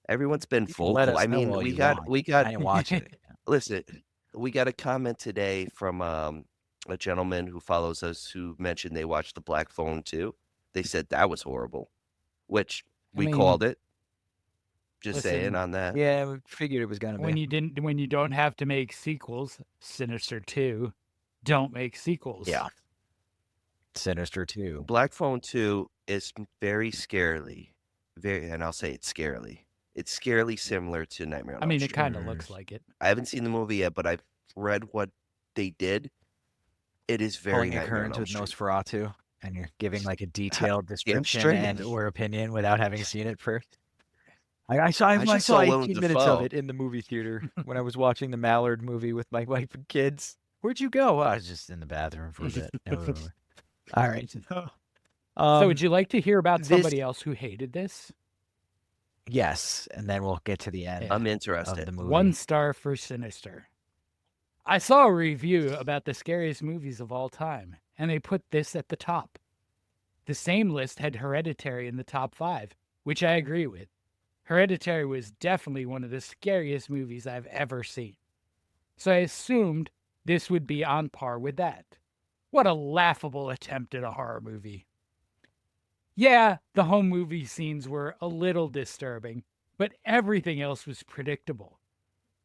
S3: Everyone's been
S2: You can let
S3: vocal.
S2: us
S3: I
S2: know
S3: mean,
S2: all
S3: we
S2: you
S3: got
S2: want. I didn't watch it.
S3: listen, we got a comment today from a gentleman who follows us who mentioned they watched The Black Phone too. They said that was horrible, which
S4: I
S3: we
S4: mean,
S3: called it. Just
S4: listen,
S3: saying on that.
S2: Yeah, we figured it was gonna
S4: when
S2: be.
S4: you don't have to make sequels, Sinister 2, don't make sequels.
S2: Yeah. Sinister too.
S3: Black Phone 2 is very scarily, and I'll say it's scarily. It's scarily similar to Nightmare on
S4: I
S3: Elm
S4: mean, it
S3: Street.
S4: kind of looks like it.
S3: I haven't seen the movie yet, but I've read what they did. It is very
S2: Pulling a
S3: Nightmare on
S2: Kearns
S3: Elm
S2: with
S3: Street.
S2: Nosferatu, and you're giving like a detailed description
S3: straight.
S2: and or opinion without having seen it first. I saw
S3: just saw Willem
S2: 18 minutes of
S3: Dafoe.
S2: it in the movie theater when I was watching the Mallard movie with my wife and kids. Where'd you go? I was just in the bathroom for a bit. All right.
S4: So
S2: Um,
S4: would you like to hear about
S2: this-
S4: somebody else who hated this?
S2: Yes, and then we'll get to the end
S3: I'm
S2: of
S3: interested.
S2: the movie.
S4: 1 star for Sinister. I saw a review about the scariest movies of all time, and they put this at the top. The same list had Hereditary in the top 5, which I agree with. Hereditary was definitely one of the scariest movies I've ever seen. So I assumed this would be on par with that. What a laughable attempt at a horror movie. Yeah, the home movie scenes were a little disturbing, but everything else was predictable.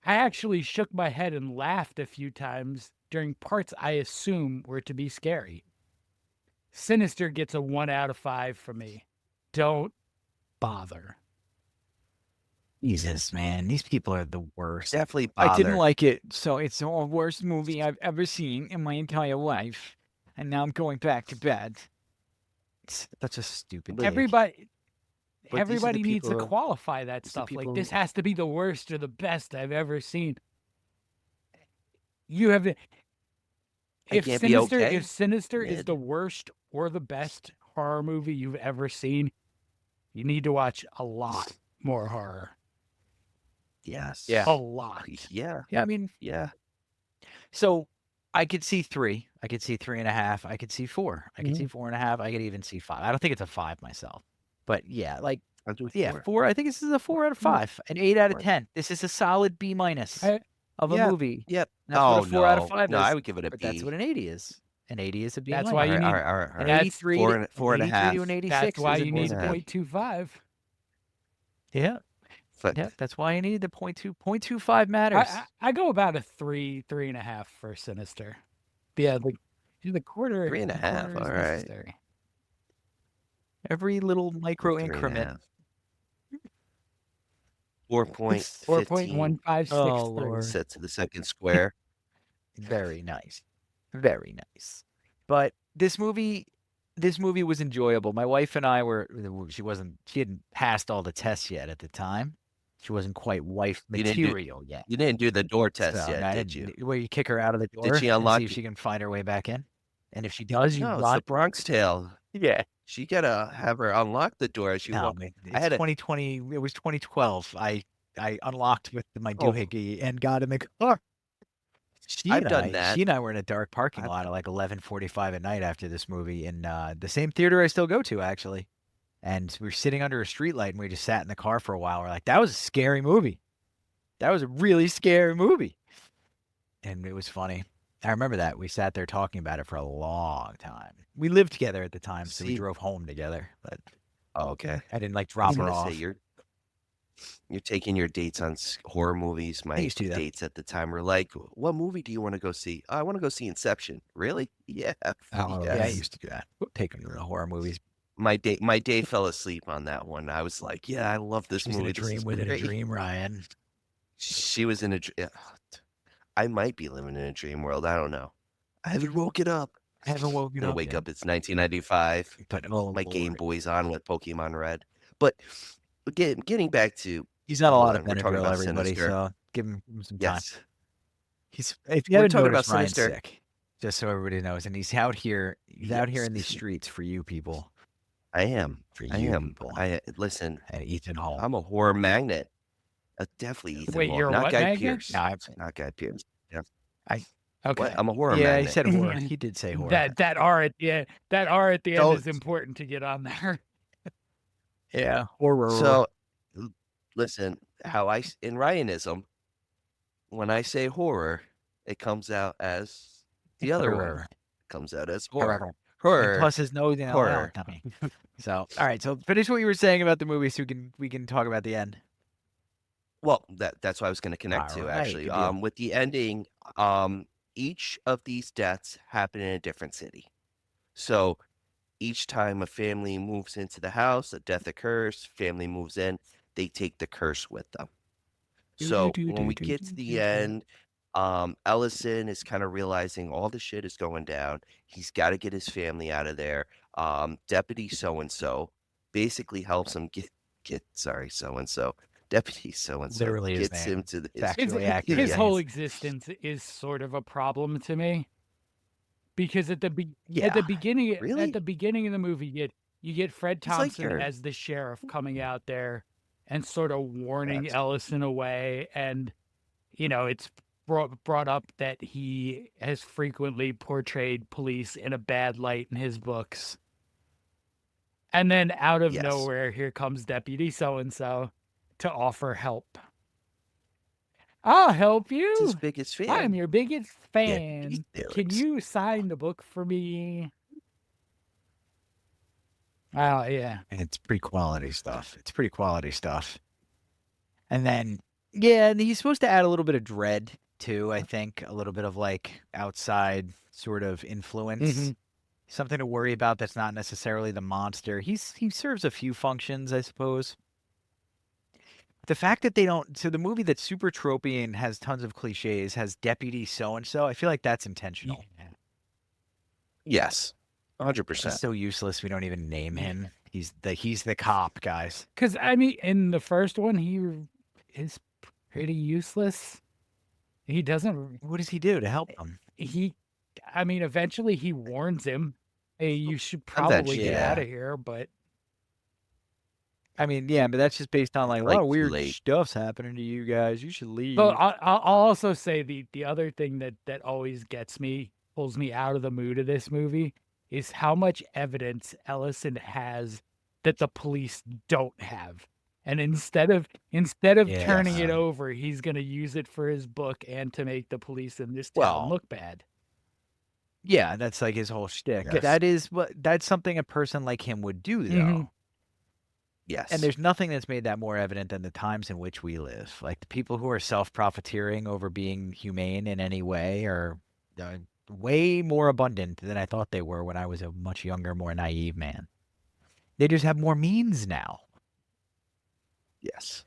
S4: I actually shook my head and laughed a few times during parts I assume were to be scary. Sinister gets a 1 out of 5 from me. Don't bother.
S2: Jesus, man, these people are the worst.
S3: Definitely
S2: I didn't
S3: bother.
S2: like it, so it's the worst movie I've ever seen in my entire life, and now I'm going back to bed. It's such a stupid. take.
S4: Everybody
S3: But these are the
S4: everybody needs to
S3: people-
S4: qualify that
S3: these are
S4: stuff. Like,
S3: people-
S4: this has to be the worst or the best I've ever seen. You have the
S3: It can't be okay.
S4: If Sinister is
S3: Mid.
S4: the worst or the best horror movie you've ever seen, you need to watch a lot more horror.
S3: Yes.
S2: Yeah.
S4: A lot.
S3: Yeah.
S2: Yeah, I mean,
S3: Yeah.
S2: so I could see 3. I could see 3.5. I could see 4. I could see 4.5. I could even see 5. I don't think it's a 5 myself, but yeah, like
S3: I'll do
S2: yeah,
S3: 4.
S2: 4. I think this is a 4 out of 5, an 8 out of
S3: 4.
S2: 10. This is a solid B minus
S4: I-
S2: of a
S3: Yeah,
S2: movie.
S3: Yep.
S2: That's
S3: oh,
S2: what a 4 out of 5
S3: no,
S2: is.
S3: I would give it a
S2: But
S3: B.
S2: that's what an 80 is. An 80 is a B
S4: That's
S2: minus.
S4: why you
S3: all right,
S4: need-
S3: all right, all right, all
S2: An
S3: right.
S2: 83
S3: Four
S2: to,
S3: and- four and a
S2: 83
S3: half.
S2: to an 86
S4: That's why
S2: is a
S4: you
S2: B
S4: need
S3: minus.
S4: 0.25.
S2: Yeah,
S3: But
S2: yeah, that's why I need the 0.25 matters.
S4: I go about a 3.5 for Sinister. Yeah, the quarter.
S3: 3.5,
S4: the quarter is
S3: all right.
S4: necessary.
S2: Every little micro
S3: 3.5.
S2: increment.
S3: 4.15
S4: 4.1563.
S2: Oh, Lord.
S3: set to the second square.
S2: Very nice. Very nice. But this movie was enjoyable. My wife and I she hadn't passed all the tests yet at the time. She wasn't quite wife
S3: You didn't do-
S2: material yet.
S3: You didn't do the door test
S2: So,
S3: yet,
S2: no, I
S3: did you?
S2: didn't- Where you kick her out of the door
S3: Did she
S2: and
S3: unlock
S2: see if
S3: you?
S2: she can find her way back in? And if she does, you
S3: No, it's
S2: run.
S3: the Bronx Tale.
S2: Yeah.
S3: She gotta have her unlock the door as she
S2: No,
S3: walk.
S2: man,
S3: I had
S2: it's
S3: a
S2: 2020. It was 2012. I unlocked with my
S3: Oh.
S2: doohickey and got in the car.
S3: I've done that.
S2: She and I were in a dark parking
S3: I've
S2: lot
S3: done-
S2: at like 11:45 at night after this movie in the same theater I still go to, actually. And we were sitting under a streetlight and we just sat in the car for a while. We're like, that was a scary movie. That was a really scary movie. And it was funny. I remember that. We sat there talking about it for a long time. We lived together at the time, so we
S3: See?
S2: drove home together. But
S3: Oh, okay.
S2: I didn't like
S3: I
S2: drop
S3: was
S2: her
S3: gonna
S2: off.
S3: say you're taking your dates on horror movies. My
S2: used to do that.
S3: dates at the time were like, "What movie do you want to go see?" "Oh, I want to go see Inception." "Really?" "Yeah."
S2: Oh, yeah, I
S3: Yes.
S2: used to do that. Take them to the horror movies.
S3: My date fell asleep on that one. I was like, "Yeah, I love this
S2: She's in
S3: movie.
S2: a
S3: This
S2: dream
S3: is
S2: within a
S3: great."
S2: dream, Ryan.
S3: She was in a. I might be living in a dream world. I don't know. I haven't woken up.
S2: I haven't woken
S3: Gonna
S2: up
S3: wake
S2: yet.
S3: up. It's 1995.
S2: But oh,
S3: My Game
S2: Lord.
S3: Boy's on with Pokemon Red. But getting back to
S2: He's not a
S3: hold
S2: lot
S3: on,
S2: of
S3: we're talking
S2: Benadryl,
S3: about
S2: everybody,
S3: Sinister.
S2: so give him some time.
S3: Yes,
S2: He's if you
S3: we're
S2: haven't
S3: talking
S2: noticed,
S3: about
S2: Ryan's
S3: Sinister.
S2: sick. Just so everybody knows, and he's out here. He's out here in these
S3: Yes.
S2: streets for you people.
S3: I am.
S2: For
S3: I
S2: you
S3: am.
S2: people.
S3: I listen.
S2: And Ethan Hawke.
S3: I'm a horror magnet. Definitely Ethan
S4: Wait,
S3: Hawke,
S4: you're
S3: not
S4: what
S3: Guy
S4: magnet?
S3: Pearce.
S2: No,
S3: Not Guy Pearce. Yeah.
S4: Okay.
S3: What? I'm a horror
S2: yeah, he
S3: magnet.
S2: said horror. He did say horror.
S4: That R at the end
S3: So-
S4: is important to get on there.
S2: yeah, horror.
S3: So, listen, in Ryanism, when I say horror, it comes out as the other one.
S2: Horror.
S3: It comes out as horror.
S2: And
S3: Horror.
S2: plus his nose and
S3: Horror.
S2: tummy. So, all right. So finish what you were saying about the movie, so we can talk about the end.
S3: Well, that's what I was going to connect to,
S2: Alright,
S3: actually.
S2: good deal.
S3: With the ending, each of these deaths happen in a different city. So each time a family moves into the house, a death occurs, family moves in, they take the curse with them. So when we get to the end, Ellison is kind of realizing all the shit is going down. He's got to get his family out of there. Deputy so-and-so basically helps him so-and-so. Deputy so-and-so
S2: Literally his
S3: gets
S2: name.
S3: him to the
S2: Fact.
S4: His,
S2: Actually accurate,
S4: his
S2: yeah.
S4: whole existence is sort of a problem to me, because at the beginning
S3: Really?
S4: at the beginning of the movie, you get Fred
S3: He's like
S4: Thompson
S3: your-
S4: as the sheriff coming out there and sort of warning
S3: Yes.
S4: Ellison away, and it's brought up that he has frequently portrayed police in a bad light in his books. And then out of
S3: Yes.
S4: nowhere, here comes Deputy so-and-so to offer help. I'll help
S3: It's
S4: you.
S3: his biggest fan.
S4: I'm your biggest fan.
S3: he's
S4: Can
S3: Derrickson.
S4: you sign the book for me? Oh, yeah.
S2: And it's pretty quality stuff. It's pretty quality stuff. And then, yeah, and he's supposed to add a little bit of dread too, I think. A little bit of like outside sort of influence.
S4: Mhm.
S2: Something to worry about that's not necessarily the monster. He serves a few functions, I suppose. The fact that they don't, so the movie that's super tropey and has tons of cliches has deputy so-and-so, I feel like that's intentional.
S3: Yes,
S2: He's
S3: 100%.
S2: so useless we don't even name him. He's the cop, guys.
S4: Because, I mean, in the first one, he is pretty useless. He doesn't,
S2: What does he do to help them?
S4: eventually he warns him, hey, you should probably
S3: Eventually,
S4: get
S2: yeah.
S4: out of here, but
S2: I mean, yeah, but that's just based on like a lot
S3: Like,
S2: of
S3: too
S2: weird
S3: late.
S2: stuff's happening to you guys. You should leave.
S4: But I'll also say the other thing that always pulls me out of the mood of this movie is how much evidence Ellison has that the police don't have. And instead of turning it
S2: Yes.
S4: over, he's going to use it for his book and to make the police in this town
S2: Well,
S4: look bad.
S2: Yeah, that's like his whole shtick.
S3: Yes.
S2: That's something a person like him would do, though.
S4: Mhm.
S3: Yes.
S2: And there's nothing that's made that more evident than the times in which we live. Like the people who are self-profiteering over being humane in any way are way more abundant than I thought they were when I was a much younger, more naive man. They just have more means now.
S3: Yes.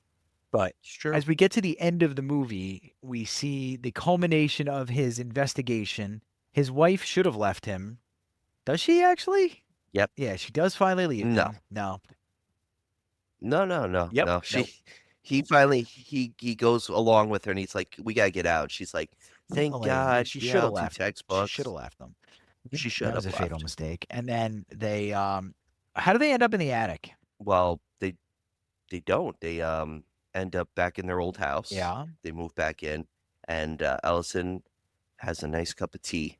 S2: But
S3: It's true.
S2: as we get to the end of the movie, we see the culmination of his investigation. His wife should have left him. Does she actually?
S3: Yep.
S2: Yeah, she does finally leave
S3: No.
S2: him. No.
S3: No.
S2: Yep.
S3: No.
S2: Nope.
S3: He finally he goes along with her and he's like, we gotta get out. She's like, thank
S2: Elaine,
S3: God.
S2: she
S3: yeah,
S2: should have
S3: I'll do
S2: left. She
S3: textbooks.
S2: should have left them.
S3: She should
S2: That was
S3: have
S2: a fatal
S3: left.
S2: mistake. And then they how do they end up in the attic?
S3: Well, they don't. They end up back in their old house.
S2: Yeah.
S3: They move back in, and Ellison has a nice cup of tea,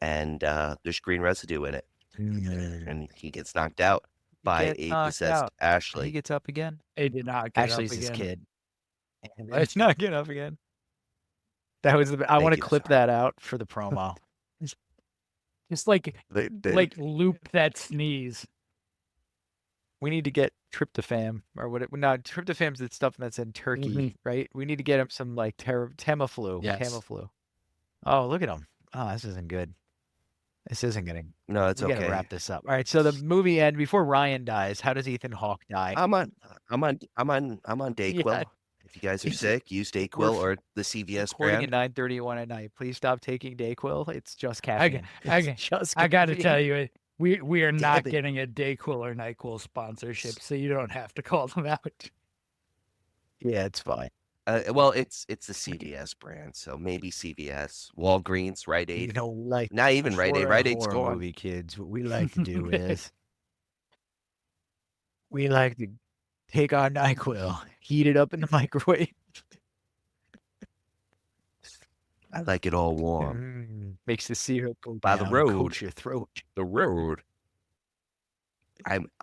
S3: and there's green residue in it, and he gets knocked out by
S2: Gets
S3: a
S2: knocked
S3: possessed
S2: out. He
S3: Ashley.
S2: gets up again.
S4: He did not get up
S2: Ashley's his
S4: again.
S2: kid. And
S4: Let's-
S2: it's not get up again. That was the. I
S3: Thank
S2: want to
S3: you,
S2: clip
S3: sorry.
S2: that out for the promo.
S4: Just like
S3: They-
S4: loop that sneeze.
S2: We need to get tryptophan or what? No, tryptophan's the stuff that's in turkey,
S4: Mhm.
S2: right? We need to get him some like Tamiflu.
S3: Yes.
S2: Tamiflu. Oh, look at him. Oh, this isn't good. This isn't getting.
S3: No, it's
S2: We gotta
S3: okay.
S2: wrap this up. All right. So the movie ends before Ryan dies. How does Ethan Hawke die?
S3: I'm on Dayquil. If you guys are sick, use Dayquil
S2: We're
S3: or the CVS
S2: Recording
S3: brand.
S2: at 9:31 at night. Please stop taking Dayquil. It's just
S4: I
S2: caffeine.
S4: I
S2: It's just
S4: I got to
S2: caffeine.
S4: tell you, we are not
S2: it.
S4: getting a Dayquil or Nyquil sponsorship, so you don't have to call them out.
S2: Yeah, it's fine.
S3: Well, it's the CVS brand, so maybe CVS, Walgreens, Rite
S2: You
S3: Aid.
S2: know, like
S3: Not even Rite Aid.
S2: for a
S3: Rite Aid's
S2: horror
S3: gone.
S2: movie, kids. What we like to do is we like to take our NyQuil, heat it up in the microwave,
S3: I like it all warm.
S2: makes the syrup go
S3: By the
S2: down and coat
S3: road.
S2: your throat.
S3: The road.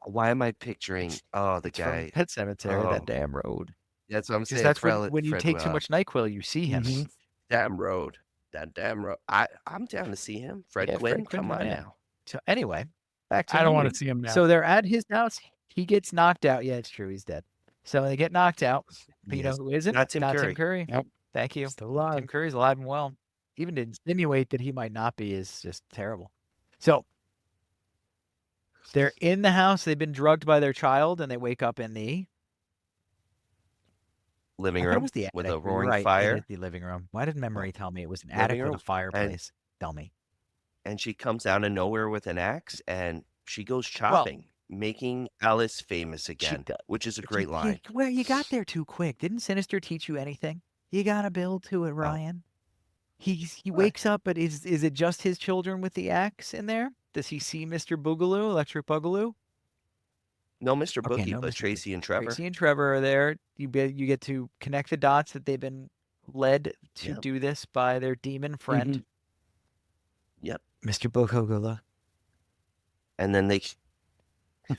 S3: Why am I picturing? Oh, the
S2: It's from
S3: guy.
S2: Pet Cemetery,
S3: Oh.
S2: that damn road.
S3: That's what I'm
S2: Because
S3: saying.
S2: that's
S3: Fred-
S2: when you
S3: Fred
S2: take too
S3: Will.
S2: much NyQuil, you see him.
S4: Mhm.
S3: Damn road. That damn road. I'm down to see him. Fred
S2: Yeah,
S3: Quinn.
S2: Fred Quinn,
S3: Come on
S2: yeah.
S3: now.
S2: So anyway, back to
S4: I
S2: the
S4: don't want
S2: movie.
S4: to see him now.
S2: So they're at his house. He gets knocked out. Yeah, it's true. He's dead. So they get knocked out. But you know
S3: Yes.
S2: who isn't?
S3: Not Tim
S2: Tim
S3: Curry.
S2: Curry.
S4: Nope.
S2: Thank you.
S4: Still alive.
S2: Tim Curry's alive and well. Even to insinuate that he might not be is just terrible. So they're in the house. They've been drugged by their child, and they wake up in the
S3: Living
S2: I thought it
S3: room
S2: was the
S3: with
S2: attic.
S3: a
S2: You're
S3: roaring
S2: right, it
S3: fire.
S2: is the living room. Why did memory tell me it was an
S3: Living
S2: attic with
S3: room,
S2: a fireplace? Dummy.
S3: And she comes out of nowhere with an axe and she goes chopping, making Alice famous again,
S2: does.
S3: which is a
S2: But
S3: great line.
S2: Well, you got there too quick. Didn't Sinister teach you anything? You gotta build to it, Ryan. He
S3: What?
S2: wakes up, but is it just his children with the axe in there? Does he see Mr. Boogaloo, Electric Boogaloo?
S3: No, Mr.
S2: Okay,
S3: Boogie,
S2: no
S3: but
S2: Mr.
S3: Tracy and Trevor.
S2: Tracy and Trevor are there. You get to connect the dots that they've been led to
S3: Yep.
S2: do this by their demon friend,
S3: Yep.
S2: Mr. Boogaloo.
S3: And then they,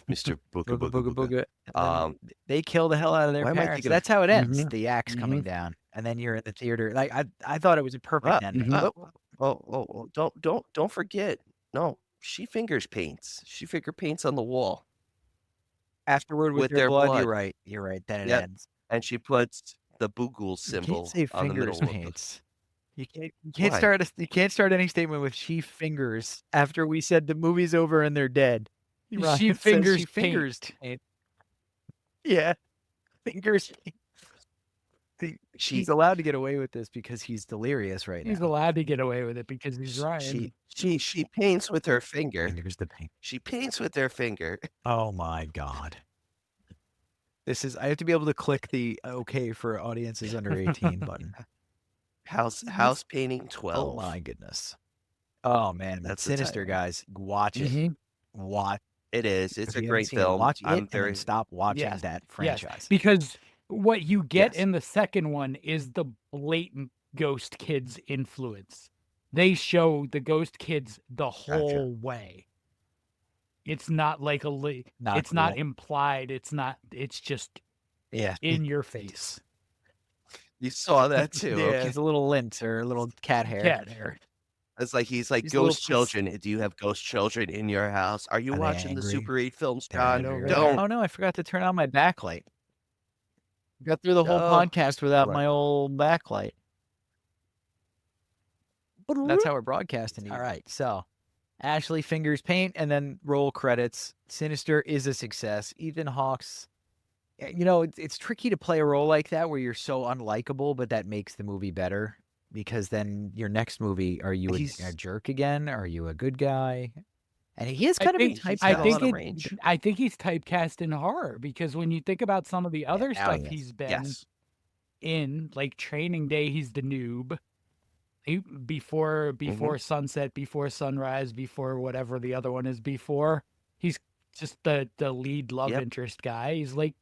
S3: Mr. Booga
S2: Booga
S3: Booga
S2: booga
S3: Booga.
S2: booga. They kill the hell out of their
S3: Why am I
S2: parents.
S3: thinking of-
S2: That's how it ends.
S4: Mhm.
S2: The axe coming down, and then you're in the theater. Like I thought it was a perfect ending.
S3: Don't forget. No, she fingers paints. She finger paints on the wall,
S2: Afterward, with
S3: with their
S2: blood,
S3: blood.
S2: you're right. You're right. Then it
S3: Yep.
S2: ends.
S3: and she puts the Bagul
S2: You
S3: symbol
S2: can't say
S3: on the
S2: fingers
S3: middle of the.
S2: paints. You can't
S3: Why?
S2: start any statement with she fingers after we said the movie's over and they're dead. Ryan
S4: She
S2: says
S4: fingers
S2: she fingers
S4: paint.
S2: paint. Yeah, fingers.
S3: She
S2: He's allowed to get away with this because he's delirious right
S4: He's
S2: now.
S4: allowed to get away with it because he's Ryan.
S3: she paints with her finger.
S2: Fingers the paint.
S3: She paints with her finger.
S2: Oh my god. This is. I have to be able to click the OK for audiences under 18 button.
S3: House painting
S2: Oh
S3: 12.
S2: my goodness. Oh man,
S3: That's
S2: that's
S3: the
S2: Sinister,
S3: title.
S2: guys. Watch it.
S4: Mhm.
S2: Watch.
S3: It is.
S2: If
S3: It's
S2: you
S3: a
S2: haven't
S3: great
S2: seen it,
S3: film.
S2: Watch it
S3: I'm
S2: and
S3: very
S2: then stop watching
S4: Yes,
S2: that
S4: Yes,
S2: franchise.
S4: because what you get
S3: Yes.
S4: in the second one is the blatant Ghost Kids influence. They show the Ghost Kids the whole way. It's not like it's not
S2: cool.
S4: implied. It's not. It's just
S2: Yeah.
S4: in your face.
S3: You saw that too.
S2: Yeah,
S3: Okay.
S2: it's a little lint or a little cat hair.
S4: Cat hair.
S3: It's like he's like
S2: These little
S3: ghost children. Do you have ghost children in your house? Are you
S2: Are they
S3: watching the
S2: angry?
S3: Super 8 films,
S2: They're
S3: John?
S2: angry.
S3: Don't.
S2: Oh no, I forgot to turn on my backlight. Got through the whole
S3: No.
S2: podcast without
S3: Right.
S2: my old backlight. That's how we're broadcasting. All right, so Ashley fingers paint and then roll credits. Sinister is a success. Ethan Hawke's, it's tricky to play a role like that where you're so unlikable, but that makes the movie better because then your next movie, are you a jerk again? Are you a good guy? And he is kind of been typecast.
S3: got a lot of range.
S4: I think he's typecast in horror because when you think about some of the other
S2: now
S4: stuff
S2: he is.
S4: he's been
S3: Yes.
S4: in, like Training Day, he's the noob. Before Sunset, before Sunrise, before whatever the other one is before, he's just the lead love
S3: Yep.
S4: interest guy. He's like,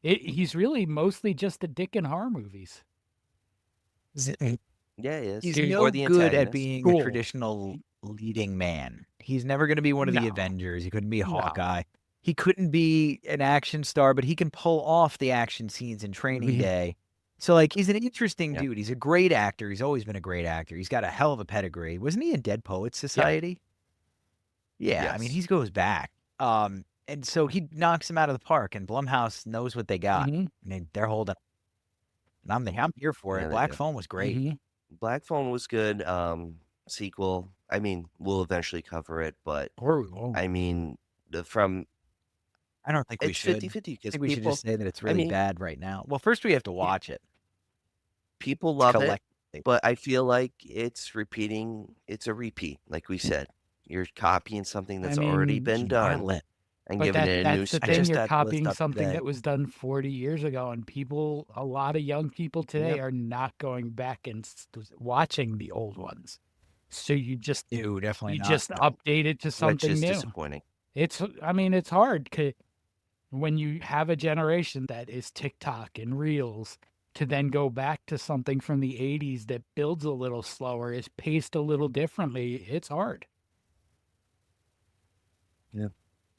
S4: he's really mostly just a dick in horror movies.
S3: Yeah, he is.
S2: He's
S4: Dude,
S2: no
S3: Or the
S2: good at
S3: antagonist.
S2: being a
S4: Cool.
S2: traditional leading man. He's never going to be one of the
S4: No.
S2: Avengers. He couldn't be
S4: No.
S2: Hawkeye. He couldn't be an action star, but he can pull off the action scenes in Training
S4: Mhm.
S2: Day. So, like, he's an interesting
S3: Yeah.
S2: dude. He's a great actor. He's always been a great actor. He's got a hell of a pedigree. Wasn't he in Dead Poets Society? Yeah, I mean,
S3: Yes.
S2: he goes back. And so he knocks him out of the park, and Blumhouse knows what they got.
S4: Mhm.
S2: And they're holding. And I'm here for
S3: Yeah,
S2: it.
S3: they
S2: Black
S3: do.
S2: Phone was great.
S4: Mhm.
S3: Black Phone was good. Sequel. I mean, we'll eventually cover it, but
S4: Or we won't.
S3: I mean, from
S2: I don't think we
S3: it's
S2: should.
S3: 50-50
S2: I
S3: because
S2: think we should
S3: people,
S2: just say that it's
S3: I
S2: really
S3: mean,
S2: bad right now. Well, first we have to watch it.
S3: people love it,
S2: Collectively.
S3: but I feel like it's repeating. It's a repeat, like we said. You're copying something that's already
S4: mean,
S3: been done and
S4: But
S3: giving it a new
S4: that's the
S3: spin.
S4: thing.
S2: just
S4: You're
S2: had the list
S4: copying
S2: up
S4: something
S2: today.
S4: that was done 40 years ago, and a lot of young people today are not going back and watching the old ones. So you just
S2: Ew, definitely not.
S4: just update it to
S3: Which
S4: something
S3: is
S4: new.
S3: disappointing.
S4: It's hard when you have a generation that is TikTok and Reels to then go back to something from the 80s that builds a little slower, is paced a little differently. It's hard.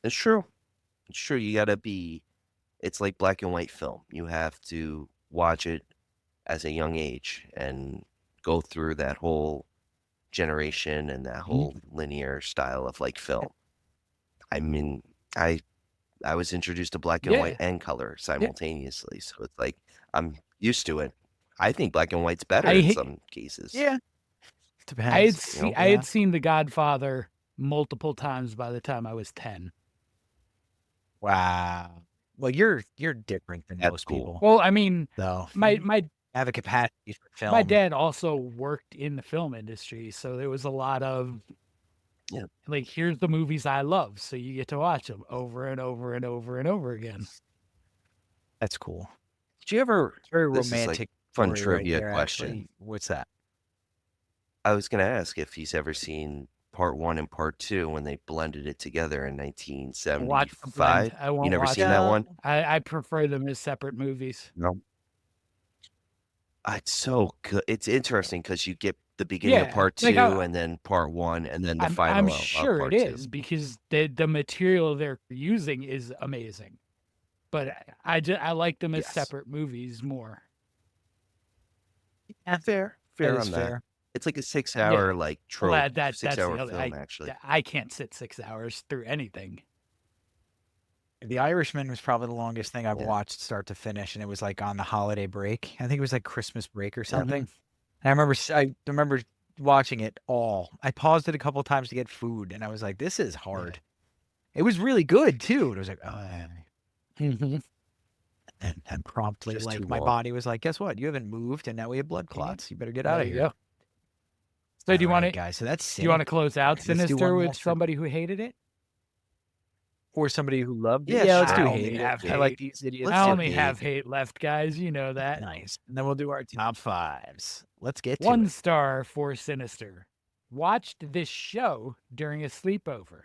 S3: It's true. It's true. You gotta be. It's like black and white film. You have to watch it as a young age and go through that whole generation and that whole linear style of like film. I mean, I was introduced to black and white
S4: Yeah.
S3: and color simultaneously, so it's like I'm used to it. I think black and white's better
S4: I
S3: in
S4: hate-
S3: some cases.
S2: Yeah. Depends.
S4: I had seen The Godfather multiple times by the time I was 10.
S2: Wow. Well, you're different than
S3: That's
S2: most
S3: cool.
S2: people,
S4: Well, I mean,
S2: though.
S4: my
S2: You have a capacity for film.
S4: my dad also worked in the film industry, so there was a lot of like, here's the movies I love, so you get to watch them over and over and over and over again.
S2: That's cool.
S3: Did you ever?
S2: It's very
S3: This is, like,
S2: romantic.
S3: fun
S2: story right
S3: trivia
S2: there,
S3: question.
S2: actually. What's that?
S3: I was gonna ask if he's ever seen part 1 and part 2 when they blended it together in
S4: Watch the blend.
S3: 1975.
S4: I won't
S3: You never
S4: watch
S3: seen
S4: it.
S3: that one?
S4: I prefer them as separate movies.
S3: No. It's so good. It's interesting because you get the beginning of
S4: Yeah,
S3: part
S4: like,
S3: 2 and then part 1 and then the final
S4: I'm
S3: of
S4: sure
S3: part
S4: it
S3: 2.
S4: is because the material they're using is amazing, but I like them as
S3: Yes.
S4: separate movies more.
S3: Yeah, fair
S2: That
S3: on
S2: is
S3: that.
S2: fair.
S3: It's like a 6-hour like trope,
S4: Well, that's
S3: 6-hour
S4: the other.
S3: film actually.
S4: I can't sit 6 hours through anything.
S2: The Irishman was probably the longest thing I've
S3: Yeah.
S2: watched start to finish, and it was like on the holiday break. I think it was like Christmas break or
S4: Mm-hmm.
S2: something. And I remember watching it all. I paused it a couple of times to get food, and I was like, "This is hard." It was really good too. And I was like, "Oh,"
S4: Mm-hmm.
S2: and promptly,
S3: Just
S2: like
S3: too
S2: my
S3: long.
S2: body was like, "Guess what? You haven't moved, and now we have blood clots. You better get out
S4: There
S2: of
S4: you
S2: here."
S4: go. So do you
S2: All
S4: want
S2: right,
S4: to
S2: guys? So that's
S4: do you want to
S2: Sin,
S4: close out
S2: Let's do
S4: Sinister
S2: one
S4: with
S2: last
S4: somebody who hated it?
S2: or somebody who loved it?
S3: Yeah,
S2: Yeah, let's
S3: sure.
S2: do
S4: I only
S2: hate.
S4: have
S2: I like
S4: hate.
S2: these idiots.
S3: Let's
S4: I
S3: do
S4: only
S3: hate.
S4: have hate left, guys. You know that.
S2: Nice. And then we'll do our top fives. Let's get to
S4: 1
S2: it.
S4: star for Sinister. Watched this show during a sleepover.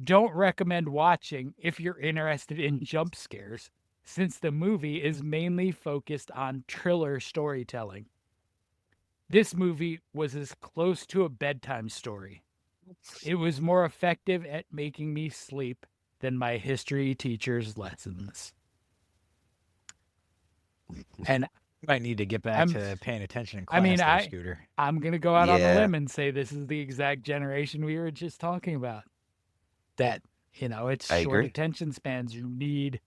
S4: Don't recommend watching if you're interested in jump scares, since the movie is mainly focused on thriller storytelling. This movie was as close to a bedtime story. It was more effective at making me sleep than my history teacher's lessons. And
S2: You might need to get back
S4: I'm-
S2: to paying attention in
S4: I mean,
S2: class there, Scooter.
S4: I'm going to go out on a
S3: Yeah.
S4: limb and say this is the exact generation we were just talking about. That, it's
S3: I
S4: short
S3: agree.
S4: attention spans. You need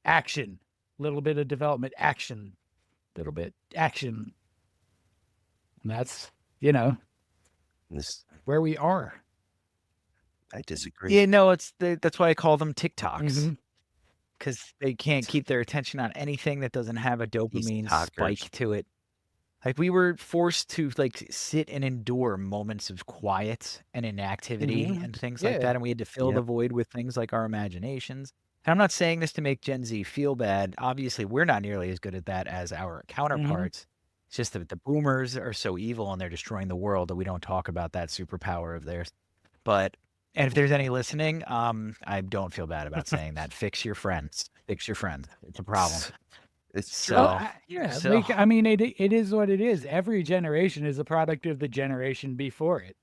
S4: action, little bit of development, action, little bit action. And that's,
S3: This
S4: where we are.
S3: I disagree.
S2: Yeah, no, that's why I call them TikToks.
S4: Mhm.
S2: Because they can't keep their attention on anything that doesn't have a dopamine
S3: talkers.
S2: spike to it. Like we were forced to sit and endure moments of quiet and inactivity
S4: Mhm.
S2: and things
S4: Yeah.
S2: like that, and we had to fill the void with things like our imaginations. And I'm not saying this to make Gen Z feel bad. Obviously, we're not nearly as good at that as our counterparts. It's just that the boomers are so evil and they're destroying the world that we don't talk about that superpower of theirs. And if there's any listening, I don't feel bad about saying that. Fix your friends. Fix your friends. It's a problem.
S3: It's
S2: So-
S3: true.
S4: Yeah,
S2: so-
S4: like I mean, it is what it is. Every generation is a product of the generation before it.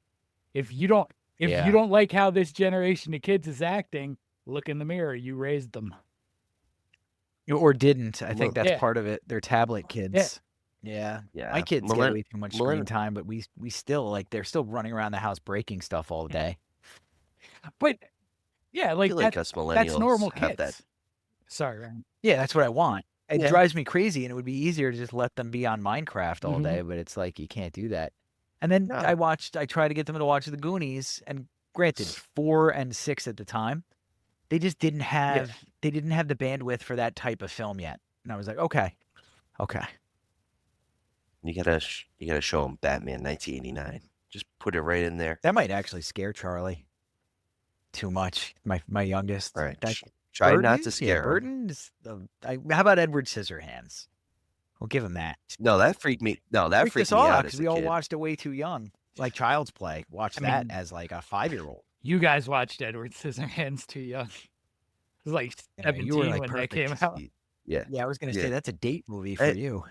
S4: If you don't
S2: Yeah.
S4: like how this generation of kids is acting, look in the mirror. You raised them.
S2: Or didn't. I think that's
S4: Yeah.
S2: part of it. They're tablet kids. Yeah.
S3: Yeah.
S2: My kids get
S3: Millen-
S2: way too much
S3: millen-
S2: screen time, but we still like they're still running around the house breaking stuff all day.
S4: But yeah,
S3: I
S4: like,
S3: feel like
S4: that,
S3: us millennials
S4: that's normal
S3: have
S4: kids.
S3: that.
S4: Sorry, Ryan.
S2: Yeah, that's what I want. It
S3: Yeah.
S2: drives me crazy, and it would be easier to just let them be on Minecraft all
S4: Mhm.
S2: day, but it's like you can't do that. And then
S3: No.
S2: I tried to get them to watch the Goonies, and granted, 4 and 6 at the time, they just didn't have the bandwidth for that type of film yet. And I was like, okay.
S3: You gotta show them Batman 1989. Just put it right in there.
S2: That might actually scare Charlie too much. My youngest.
S3: All right.
S2: That,
S3: Try not
S2: Burton?
S3: to
S2: Yeah,
S3: scare him.
S2: Burton's. How about Edward Scissorhands? We'll give him that.
S3: No, that freaked me. No, that freaked
S2: us
S3: me
S2: all
S3: out
S2: because
S3: as
S2: we
S3: a
S2: all
S3: kid.
S2: watched it way too young. Like Child's Play. Watched
S4: I
S2: that
S4: mean-
S2: as like a 5-year-old.
S4: You guys watched Edward Scissorhands too young. It was like
S2: Yeah,
S4: 17
S2: you were, like,
S4: when that came
S2: perfect.
S4: out.
S3: Yeah,
S2: Yeah, I was gonna
S3: Yeah.
S2: say that's a date movie for you.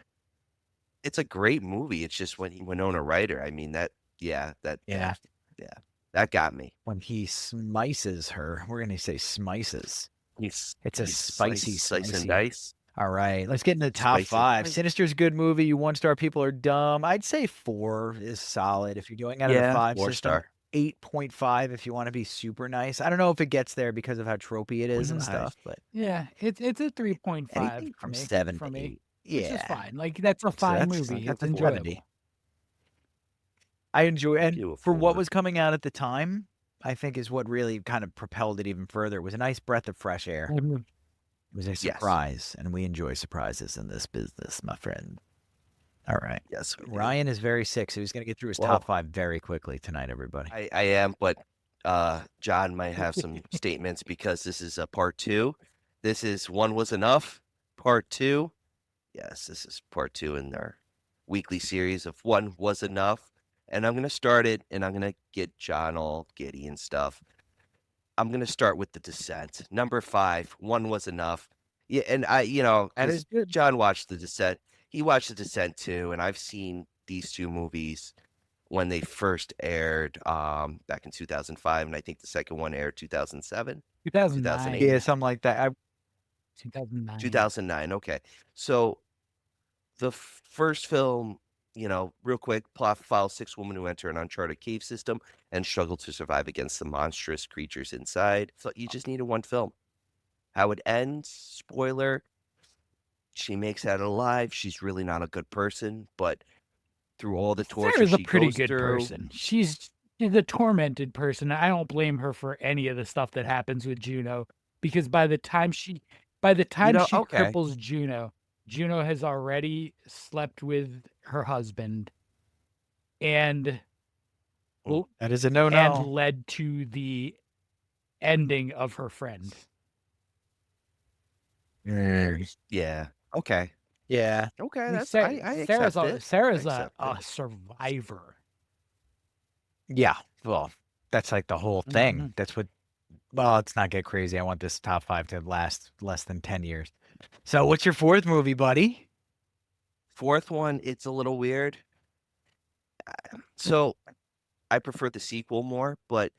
S3: it's a great movie. It's just when Winona Ryder. I mean that. Yeah, that got me.
S2: When he smices her, we're gonna say smices.
S3: He's
S2: It's a
S3: he's
S2: spicy,
S3: slice and
S2: spicy.
S3: dice.
S2: All right, let's get into the top
S3: Spicy.
S2: 5. Sinister's a good movie. You 1-star people are dumb. I'd say 4 is solid if you're doing out of the 5 system.
S3: 4-star.
S2: 8.5 if you want to be super nice. I don't know if it gets there because of how tropey it is and
S3: Nice.
S2: stuff, but
S4: Yeah, it's a 3.5
S2: anything
S4: for
S2: from
S4: me.
S2: 7
S4: from
S2: to
S4: 8.
S2: 8.
S4: Which is
S2: Yeah,
S4: fine. Like that's a
S2: So
S4: fine
S2: that's-
S4: movie.
S2: that's
S4: It's
S2: a 70.
S4: enjoyable.
S2: I enjoy, and
S3: Give a
S2: for what
S3: 4.
S2: was coming out at the time, I think is what really kind of propelled it even further. It was a nice breath of fresh air.
S4: Mhm.
S2: It was a surprise, and we enjoy surprises in this business, my friend. All right.
S3: Yes, we do.
S2: Ryan is very sick, so he's going to get through his
S3: Well-
S2: top 5 very quickly tonight, everybody.
S3: I am, but John might have some statements because this is a part 2. This is One Was Enough, part 2. Yes, this is part 2 in our weekly series of One Was Enough. And I'm going to start it, and I'm going to get John all giddy and stuff. I'm going to start with The Descent. Number 5, One Was Enough. Yeah, and
S2: That
S3: 'cause
S2: is good.
S3: John watched The Descent. He watched The Descent too, and I've seen these two movies when they first aired back in 2005, and I think the second one aired 2007,
S4: 2009.
S3: 2008.
S2: Yeah, something like that.
S4: 2009.
S3: 2009. Okay, so the first film, real quick, plot follows 6 women who enter an uncharted cave system and struggle to survive against the monstrous creatures inside. So you just needed one film. How it ends, spoiler, she makes it out alive. She's really not a good person, but through all the torture
S4: Sarah's a
S3: she
S4: pretty
S3: goes
S4: good
S3: through,
S4: person. She's a tormented person. I don't blame her for any of the stuff that happens with Juno because by the time she
S3: okay.
S4: cripples Juno has already slept with her husband and
S2: That is a
S4: and
S2: no-no.
S4: led to the ending of her friend.
S3: Yeah. Okay.
S2: Yeah.
S3: Okay.
S4: I mean,
S3: That's
S4: Sa-
S3: I
S4: Sarah's
S3: accept it.
S4: Sarah's
S3: I
S4: a
S3: accept it.
S4: survivor.
S2: Yeah. Well, that's like the whole thing.
S4: Mhm.
S2: That's what. Well, let's not get crazy. I want this top 5 to last less than 10 years. So, what's your 4th movie, buddy?
S3: Fourth one, it's a little weird. So I prefer the sequel more, but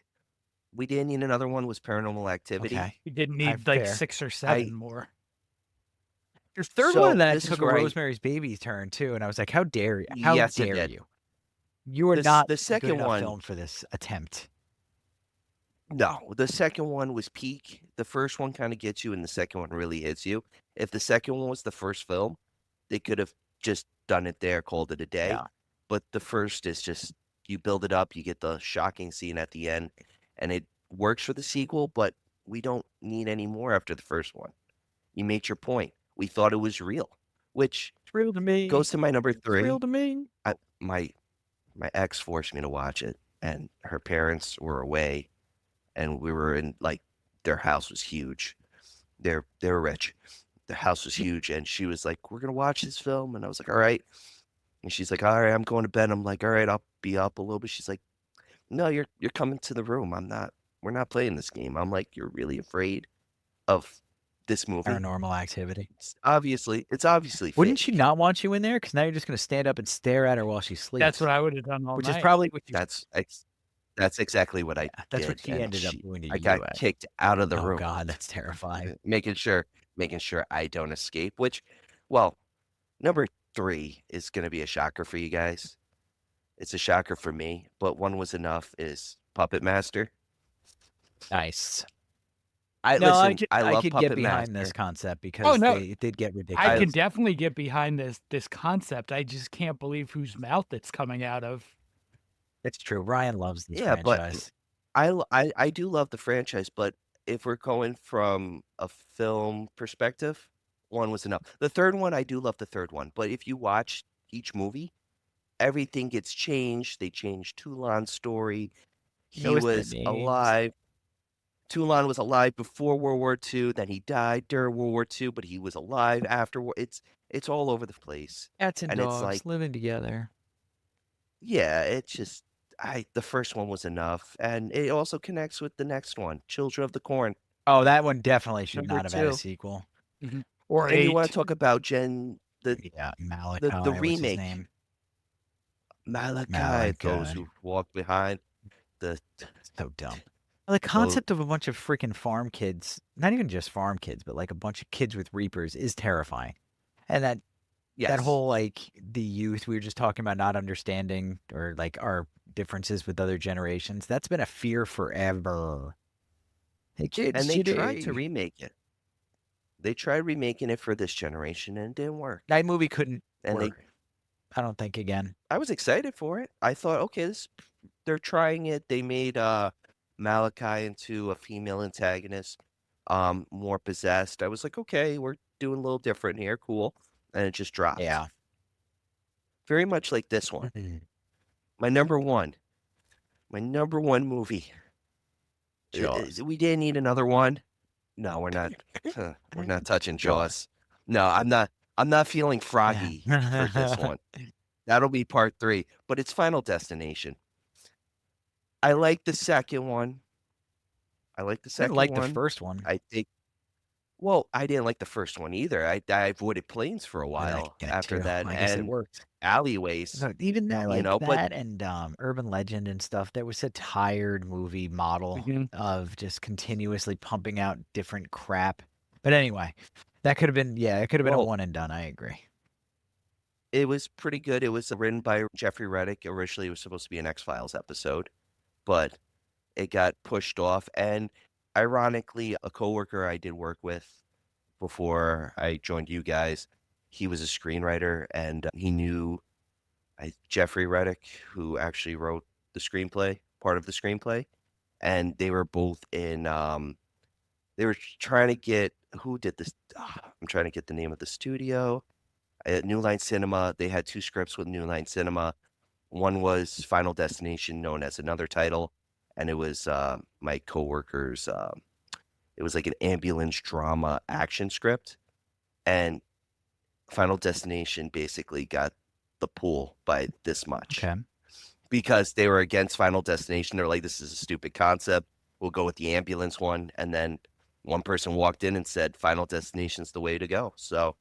S3: we didn't need another one. Was Paranormal Activity?
S2: Okay.
S4: We didn't
S2: I'm
S4: need like
S2: fair.
S4: 6 or 7 more.
S2: Your third
S3: So
S2: one of that
S3: this is
S2: took a
S3: where I-
S2: Rosemary's Baby turn too, and I was like, "How dare you? How
S3: Yes, it
S2: dare
S3: did.
S2: you? You are
S3: The
S2: not
S3: the second
S2: good enough
S3: one-
S2: film for this attempt."
S3: No, the second one was peak. The first one kind of gets you, and the second one really hits you. If the second one was the first film, they could have just done it there, called it a day.
S2: Yeah.
S3: But the first is just you build it up, you get the shocking scene at the end, and it works for the sequel. But we don't need any more after the first one. You made your point. We thought it was real, which
S2: It's real to me.
S3: goes to my number
S2: It's
S3: 3.
S2: real to me.
S3: My ex forced me to watch it, and her parents were away, and we were in their house was huge. They're rich. The house was huge, and she was like, "We're gonna watch this film," and I was like, "All right." And she's like, "All right, I'm going to bed." I'm like, "All right, I'll be up a little bit." She's like, "No, you're coming to the room. I'm not. We're not playing this game." I'm like, "You're really afraid of this movie.
S2: Paranormal Activity.
S3: It's obviously
S2: Wouldn't
S3: fake.
S2: she not want you in there? Because now you're just going to stand up and stare at her while she sleeps.
S4: That's what I would have done all
S2: Which
S4: night.
S2: is probably what you.
S3: That's exactly what I
S2: That's
S3: did.
S2: what she
S3: and
S2: ended up doing to
S3: I
S2: you.
S3: got kicked out of the
S2: Oh
S3: room,
S2: God, that's terrifying.
S3: making sure I don't escape. Which, well, number 3 is going to be a shocker for you guys. It's a shocker for me, but one was enough. Is Puppet Master.
S2: Nice.
S3: I
S2: I
S3: love
S2: could
S3: Puppet
S2: get behind
S3: Master.
S2: this concept because
S4: no.
S2: it did get ridiculous.
S4: I can definitely get behind this concept. I just can't believe whose mouth it's coming out of.
S2: It's true. Ryan loves this
S3: Yeah,
S2: franchise.
S3: but I do love the franchise, but if we're going from a film perspective, one was enough. The third one, I do love the third one, but if you watch each movie, everything gets changed. They changed Toulon's story. He
S2: Notice the
S3: was
S2: names.
S3: alive. Toulon was alive before World War II, then he died during World War II, but he was alive after. It's all over the place.
S2: Cats and
S3: And it's
S2: dogs
S3: like,
S2: living together.
S3: yeah, it's just the first one was enough, and it also connects with the next one, Children of the Corn.
S2: Oh, that one definitely should
S3: Number
S2: not have had a
S3: 2.
S2: sequel.
S4: Or
S3: And you want
S4: 8.
S3: to talk about
S2: Yeah, Malachi.
S3: the
S2: what's his
S3: remake.
S2: name?
S3: Malachi, those who walk behind the
S2: So dumb. The concept of a bunch of freaking farm kids, not even just farm kids, but like a bunch of kids with reapers is terrifying. And that
S3: yes.
S2: whole like the youth we were just talking about not understanding or like our differences with other generations, that's been a fear forever. Hey kids,
S3: And they tried
S2: today.
S3: to remake it. They tried remaking it for this generation and it didn't work.
S2: That movie couldn't
S3: And
S2: work. I don't think again.
S3: I was excited for it. I thought, okay, they're trying it. They made Malachi into a female antagonist, more possessed. I was like, okay, we're doing a little different here. Cool. And it just dropped.
S2: Yeah.
S3: Very much like this one. My number one movie.
S2: Jaws.
S3: We didn't need another one. No, we're not. We're not touching Jaws. No, I'm not feeling froggy for this one. That'll be part 3. But it's Final Destination. I like the second one.
S2: I didn't like the first one.
S3: I think. Well, I didn't like the first one either. I avoided planes for a while after that,
S2: I guess it
S3: and
S2: worked.
S3: alleyways.
S2: No, even that, like
S3: but
S2: that, and Urban Legend and stuff. That was a tired movie model
S4: Mhm.
S2: of just continuously pumping out different crap. But anyway, that could have been it could have been a
S3: Well-
S2: one and done. I agree.
S3: it was pretty good. It was written by Jeffrey Reddick. Originally, it was supposed to be an X-Files episode, but it got pushed off. And ironically, a coworker I did work with before I joined you guys, he was a screenwriter, and he knew Jeffrey Reddick, who actually wrote the screenplay, part of the screenplay, and they were both in. They were trying to get who did this. I'm trying to get the name of the studio. New Line Cinema. They had 2 scripts with New Line Cinema. One was Final Destination, known as another title, and it was my coworker's. It was like an ambulance drama action script, and Final Destination basically got the pull by this much
S2: Okay.
S3: because they were against Final Destination. They're like, this is a stupid concept. We'll go with the ambulance one. And then one person walked in and said, Final Destination's the way to go. So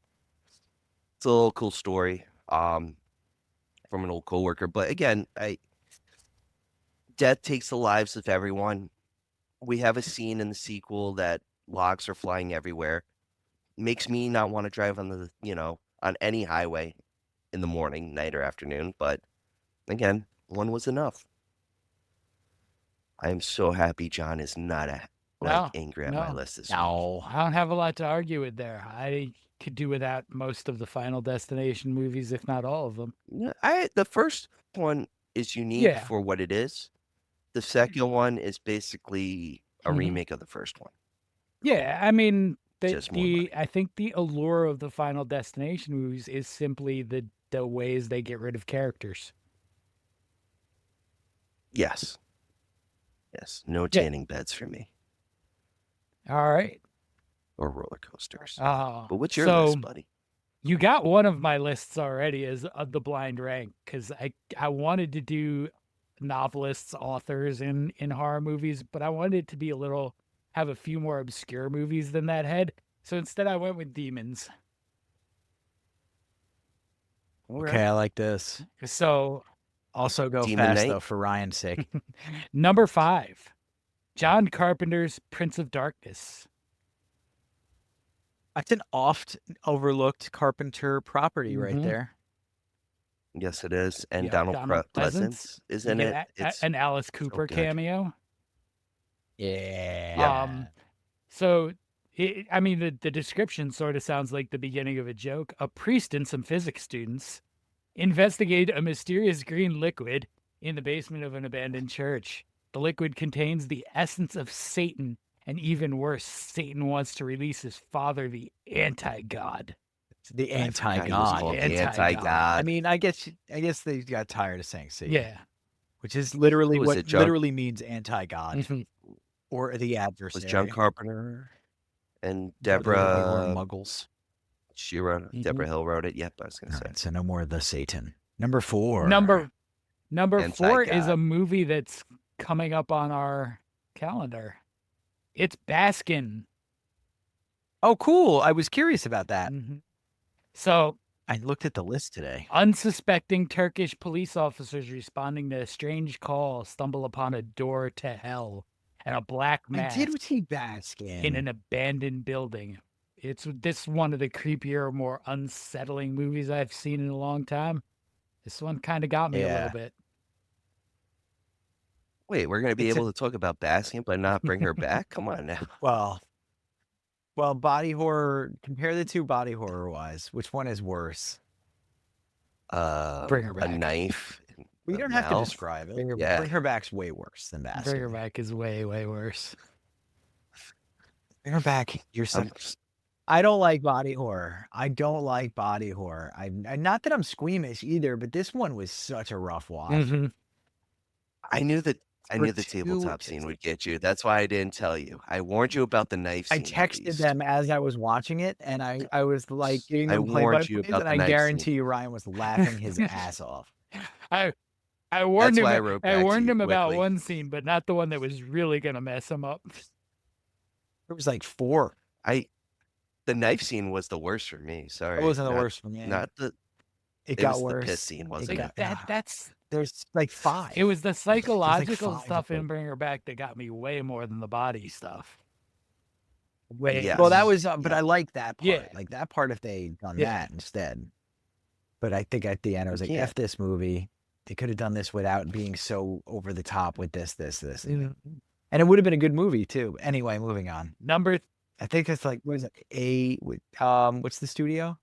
S3: it's a little cool story from an old coworker. But again, death takes the lives of everyone. We have a scene in the sequel that logs are flying everywhere. Makes me not want to drive on on any highway in the morning, night, or afternoon. But again, one was enough. I am so happy John is not angry at my list this week.
S2: No.
S4: I don't have a lot to argue with there. I could do without most of the Final Destination movies, if not all of them.
S3: The first one is unique for what it is. The second one is basically a remake of the first one.
S4: Yeah, I mean,
S3: Just more money.
S4: I think the allure of the Final Destination movies is simply the ways they get rid of characters.
S3: Yes. No tanning beds for me.
S4: All right.
S3: Or roller coasters.
S4: But
S3: what's your list, buddy?
S4: You got one of my lists already as the blind rank, because I wanted to do novelists, authors in horror movies, but I wanted it to be have a few more obscure movies than that head. So instead, I went with demons.
S2: Okay, I like this.
S4: So
S2: Also go
S3: Demon
S2: fast
S3: Knight?
S2: though for Ryan's sake.
S4: number 5, John Carpenter's Prince of Darkness.
S2: That's an oft overlooked Carpenter property right
S4: Mhm.
S2: there.
S3: Yes, it is. And
S4: Yeah,
S3: Donald,
S4: Donald
S3: Pleasance is
S4: You
S3: in it.
S4: get
S3: It's
S4: an Alice Cooper
S3: good.
S4: cameo.
S2: Yeah.
S4: So, I mean, the description sort of sounds like the beginning of a joke. A priest and some physics students investigate a mysterious green liquid in the basement of an abandoned church. The liquid contains the essence of Satan, and even worse, Satan wants to release his father, the anti-god.
S2: The
S3: I forgot he was
S2: anti-god.
S3: called the
S4: Anti-god.
S2: I
S3: anti-god.
S2: mean, I guess they got tired of saying Satan.
S4: Yeah.
S2: Which is literally
S3: Who was
S2: what
S3: it, John?
S2: literally means anti-god
S4: Mhm.
S2: or the
S3: Was
S2: adversary.
S3: John Carpenter and
S2: Or
S3: Deborah
S2: Muggles.
S3: she wrote it.
S4: Mhm.
S3: Deborah Hill wrote it. Yep, I was
S2: All
S3: gonna say.
S2: right, so no more of the Satan. Number 4.
S4: Number 4 is
S3: Anti-God.
S4: a movie that's coming up on our calendar. It's Baskin.
S2: Oh, cool. I was curious about that.
S4: Mhm. So,
S2: I looked at the list today.
S4: unsuspecting Turkish police officers responding to a strange call stumble upon a door to hell and a black mask
S2: I did see Baskin.
S4: in an abandoned building. It's one of the creepier, more unsettling movies I've seen in a long time. This one kind of got me a
S2: Yeah.
S4: little bit.
S3: Wait, we're gonna be
S2: It's a-
S3: able to talk about Baskin but not bring her back? Come on now.
S2: Well, body horror. Compare the two body horror wise. Which one is worse?
S4: Bring her
S3: A
S4: back.
S3: knife.
S2: We
S3: a
S2: don't have to
S3: mouth.
S2: describe it.
S3: Yeah.
S2: Bring her back's way worse than Baskin.
S4: Bring Her Back is way, way worse.
S2: Bring her back. You're so.
S3: I'm-
S2: I don't like body horror. I don't like body horror. Not that I'm squeamish either, but this one was such a rough watch.
S4: Mhm.
S3: I knew the
S2: For
S3: tabletop
S2: two-
S3: scene would get you. That's why I didn't tell you. I warned you about the knife
S2: I
S3: scene. at
S2: texted
S3: least.
S2: them as I was watching it, and I was like giving
S3: I
S2: them play by
S3: warned you
S2: plays,
S3: about
S2: and
S3: the
S2: I
S3: knife
S2: guarantee
S3: scene.
S2: you Ryan was laughing his ass off.
S4: I warned
S3: That's
S4: him.
S3: why I wrote back to
S4: warned
S3: you
S4: him about
S3: quickly.
S4: one scene, but not the one that was really gonna mess him up.
S2: There was like 4.
S3: The knife scene was the worst for me. Sorry.
S2: It wasn't the
S3: Not-
S2: worst for me.
S3: Not the
S2: It
S3: it
S2: got
S3: was
S2: worse.
S3: the piss scene, wasn't
S4: Like,
S3: it?
S4: that's
S2: There's like 5.
S4: it was the psychological
S2: 5
S4: stuff
S2: of
S4: in
S2: them.
S4: Bring Her Back that got me way more than the body stuff.
S3: Yes.
S2: Well, that was, but
S3: Yeah.
S2: I like that part.
S4: Yeah.
S2: Like that part if they done
S4: Yeah.
S2: that instead. But I think at the end I was like,
S3: Yeah.
S2: F this movie. They could have done this without being so over the top with this. And it would have been a good movie too. Anyway, moving on.
S4: Number
S2: I think it's like, what is it? What's the studio?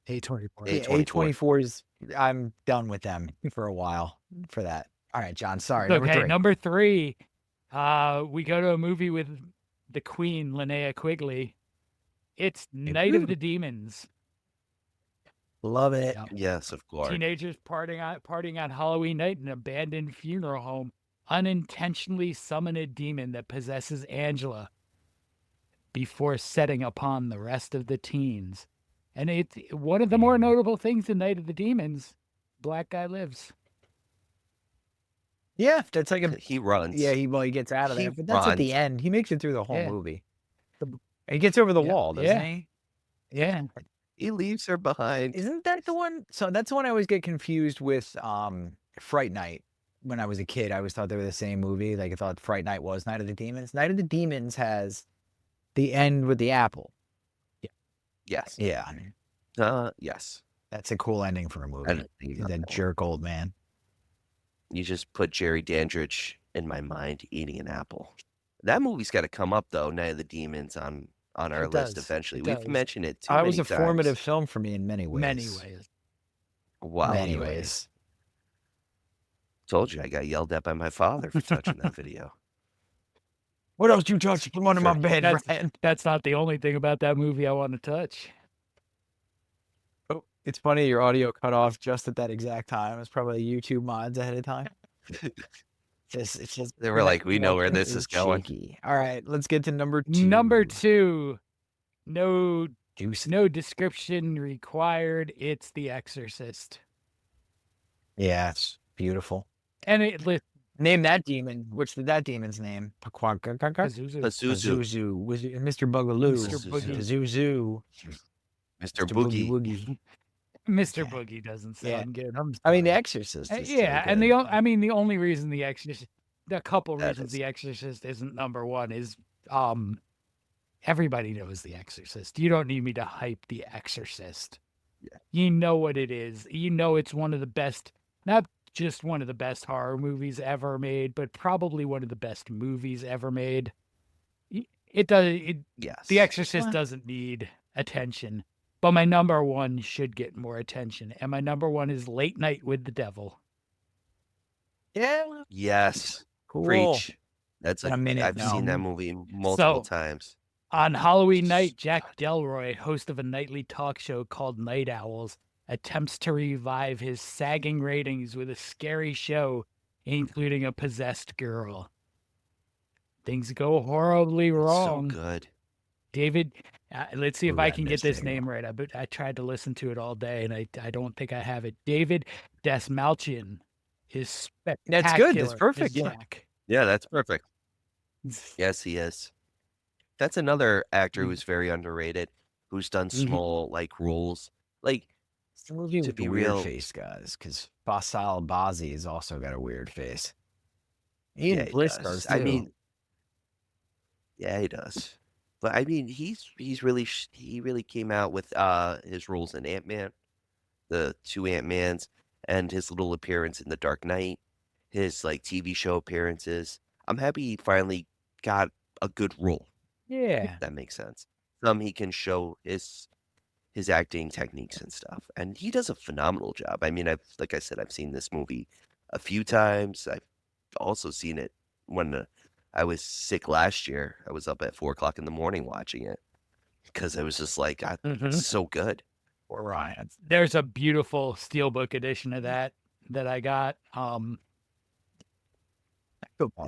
S4: A24.
S2: Yeah, A24's, I'm done with them for a while for that. All right, John, sorry.
S4: Okay,
S2: Number 3.
S4: number 3. We go to a movie with the Queen, Linnea Quigley. It's Night of the Demons.
S2: Love it.
S4: Yeah.
S3: Yes, of course.
S4: Teenagers partying on Halloween night in an abandoned funeral home unintentionally summon a demon that possesses Angela before setting upon the rest of the teens. And it's one of the more notable things in Night of the Demons. Black guy lives.
S2: Yeah, that's like a
S3: He runs.
S2: yeah. He gets out of
S3: He
S2: there, but that's at the
S3: runs.
S2: end. He makes it through the whole
S4: Yeah.
S2: movie. He gets over the
S4: Yeah,
S2: wall, doesn't
S4: yeah.
S2: he?
S4: Yeah.
S3: He leaves her behind.
S2: Isn't that the one? So that's the one I always get confused with. Fright Night. When I was a kid, I always thought they were the same movie. Like I thought Fright Night was Night of the Demons. Night of the Demons has the end with the apple.
S3: Yes.
S2: Yeah,
S3: Yes.
S2: that's a cool ending for a movie.
S3: And
S2: That jerk old man.
S3: you just put Jerry Dandridge in my mind eating an apple. That movie's got to come up though. Night of the Demons on our
S2: It
S3: list
S2: does.
S3: eventually.
S2: It
S3: We've
S2: does.
S3: mentioned it too
S2: It
S3: many
S2: was a
S3: times.
S2: formative film for me in many ways.
S4: Many ways.
S3: Wow.
S2: Many ways.
S3: Told you I got yelled at by my father for touching that video.
S2: What else you touched from under my bed,
S4: That's-
S2: Ryan?
S4: That's not the only thing about that movie I want to touch.
S2: Oh, it's funny your audio cut off just at that exact time. It's probably YouTube mods ahead of time. It's just
S3: They were like, "We know where this is going."
S2: shaky. All right, let's get to number 2.
S4: Number 2. No
S2: Juice.
S4: no description required. It's The Exorcist.
S2: Yeah, it's beautiful.
S4: And
S2: Name that demon. What's that demon's name?
S4: Pazuzu.
S3: Pazuzu.
S2: Pazuzu. Was it Mr. Bugaloo?
S4: Mr. Boogie.
S2: Pazuzu.
S3: Mr.
S2: Boogie
S3: Boogie.
S2: Woogie.
S4: Mr.
S2: Okay.
S4: Boogie doesn't
S2: Yeah.
S4: sound good.
S2: I mean, The
S4: sorry.
S2: Exorcist. Is
S4: Yeah,
S2: still
S4: and
S2: good.
S4: the only reason The Exorcist, the couple
S3: That
S4: reasons
S3: is-
S4: The Exorcist isn't number one is everybody knows The Exorcist. You don't need me to hype The Exorcist.
S3: Yeah.
S4: You know what it is. You know it's one of the best, not just one of the best horror movies ever made, but probably one of the best movies ever made. It does.
S3: Yes.
S4: The Exorcist
S2: Well-
S4: doesn't need attention, but my number one should get more attention, and my number one is Late Night with the Devil.
S2: Yeah.
S3: Yes.
S2: Cool.
S3: Preach. That's
S2: In a minute
S3: I've
S2: now.
S3: seen that movie multiple
S4: So-
S3: times.
S4: On Halloween night, Jack Delroy, host of a nightly talk show called Night Owls, attempts to revive his sagging ratings with a scary show, including a possessed girl. Things go horribly wrong.
S3: So good.
S4: David, let's see if I can get this
S2: Horrendous
S4: name right. I tried to listen to it all day, and I don't think I have it. David Desmalchian is spectacular.
S2: That's good. That's
S4: as
S2: perfect, yeah.
S4: Jack.
S3: Yeah, that's perfect. Yes, he is. That's another actor
S2: Mm.
S3: who's very underrated, who's done
S2: Mhm.
S3: small like roles.
S2: It's the movie
S3: To
S2: with
S3: be
S2: the weird
S3: real-
S2: face, guys, because Basal Bazi has also got a weird face. Ian
S3: he
S2: Bliss
S3: does.
S2: does
S3: I
S2: too.
S3: mean, yeah, he does. But I mean, he really came out with his roles in Ant-Man, the two Ant-Mans, and his little appearance in The Dark Knight, his like TV show appearances. I'm happy he finally got a good role.
S4: Yeah.
S3: If that makes sense. Some he can show his acting techniques and stuff, and he does a phenomenal job. I mean, like I said, I've seen this movie a few times. I've also seen it when I was sick last year. I was up at 4 o'clock in the morning watching it because I was just like, it's so good.
S2: Or Ryan.
S4: There's a beautiful steelbook edition of that I got.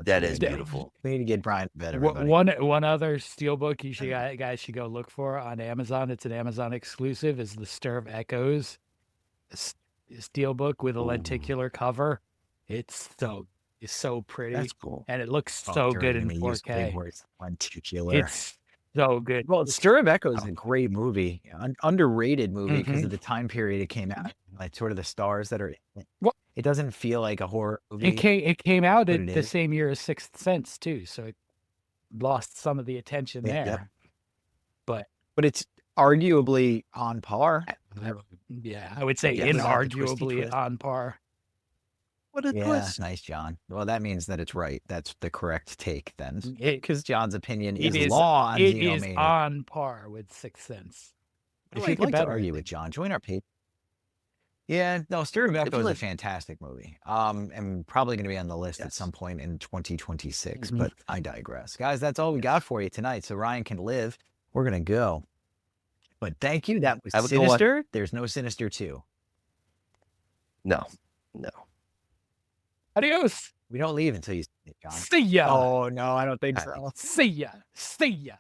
S3: That is
S4: Yeah.
S3: beautiful.
S2: We need to get Brian to bed, everybody.
S4: One other steelbook you should guys should go look for on Amazon. It's an Amazon exclusive. Is the Stir of Echoes steelbook with a lenticular cover. It's so pretty,
S3: That's cool.
S4: and it looks
S2: Oh,
S4: so
S2: Jerry,
S4: good
S2: you
S4: in
S2: may use big
S4: 4K.
S2: words, lenticular.
S4: It's so good.
S2: Well, Stir of Echoes is a great movie, underrated movie because
S4: Mhm.
S2: of the time period it came out, like sort of the stars that are in it.
S4: Well-
S2: It doesn't feel like a horror movie.
S4: It came out
S2: but
S4: at
S2: it
S4: the
S2: is.
S4: same year as Sixth Sense too, so it lost some of the attention
S2: Yeah.
S4: there.
S2: But it's arguably on par.
S4: Yeah, I would say
S3: Yeah, without
S2: the twisty
S4: inarguably
S2: twist.
S4: on par.
S3: What a
S2: Yeah,
S3: twist.
S2: nice, John. Well, that means that it's right. That's the correct take then,
S4: It,
S2: because John's opinion
S4: it
S2: is
S4: is
S2: law on
S4: it is
S2: Xenomania.
S4: on par with Sixth Sense.
S2: If
S4: like
S2: you'd
S4: it
S2: like to
S4: better, I
S2: argue
S4: think.
S2: with John, join our page. Yeah, no, Stir of
S3: you
S2: Echo is a
S3: like-
S2: fantastic movie. And probably going to be on the list at
S3: Yes.
S2: some point in 2026.
S4: Mhm.
S2: But I digress, guys. That's all we got for you tonight. So Ryan can live. We're gonna go. But thank you. That was
S3: Have a good one.
S2: Sinister. There's no Sinister 2.
S3: No.
S4: Adios.
S2: We don't leave until you see it, John.
S4: See ya.
S2: Oh no, I don't think so.
S4: See ya. See ya.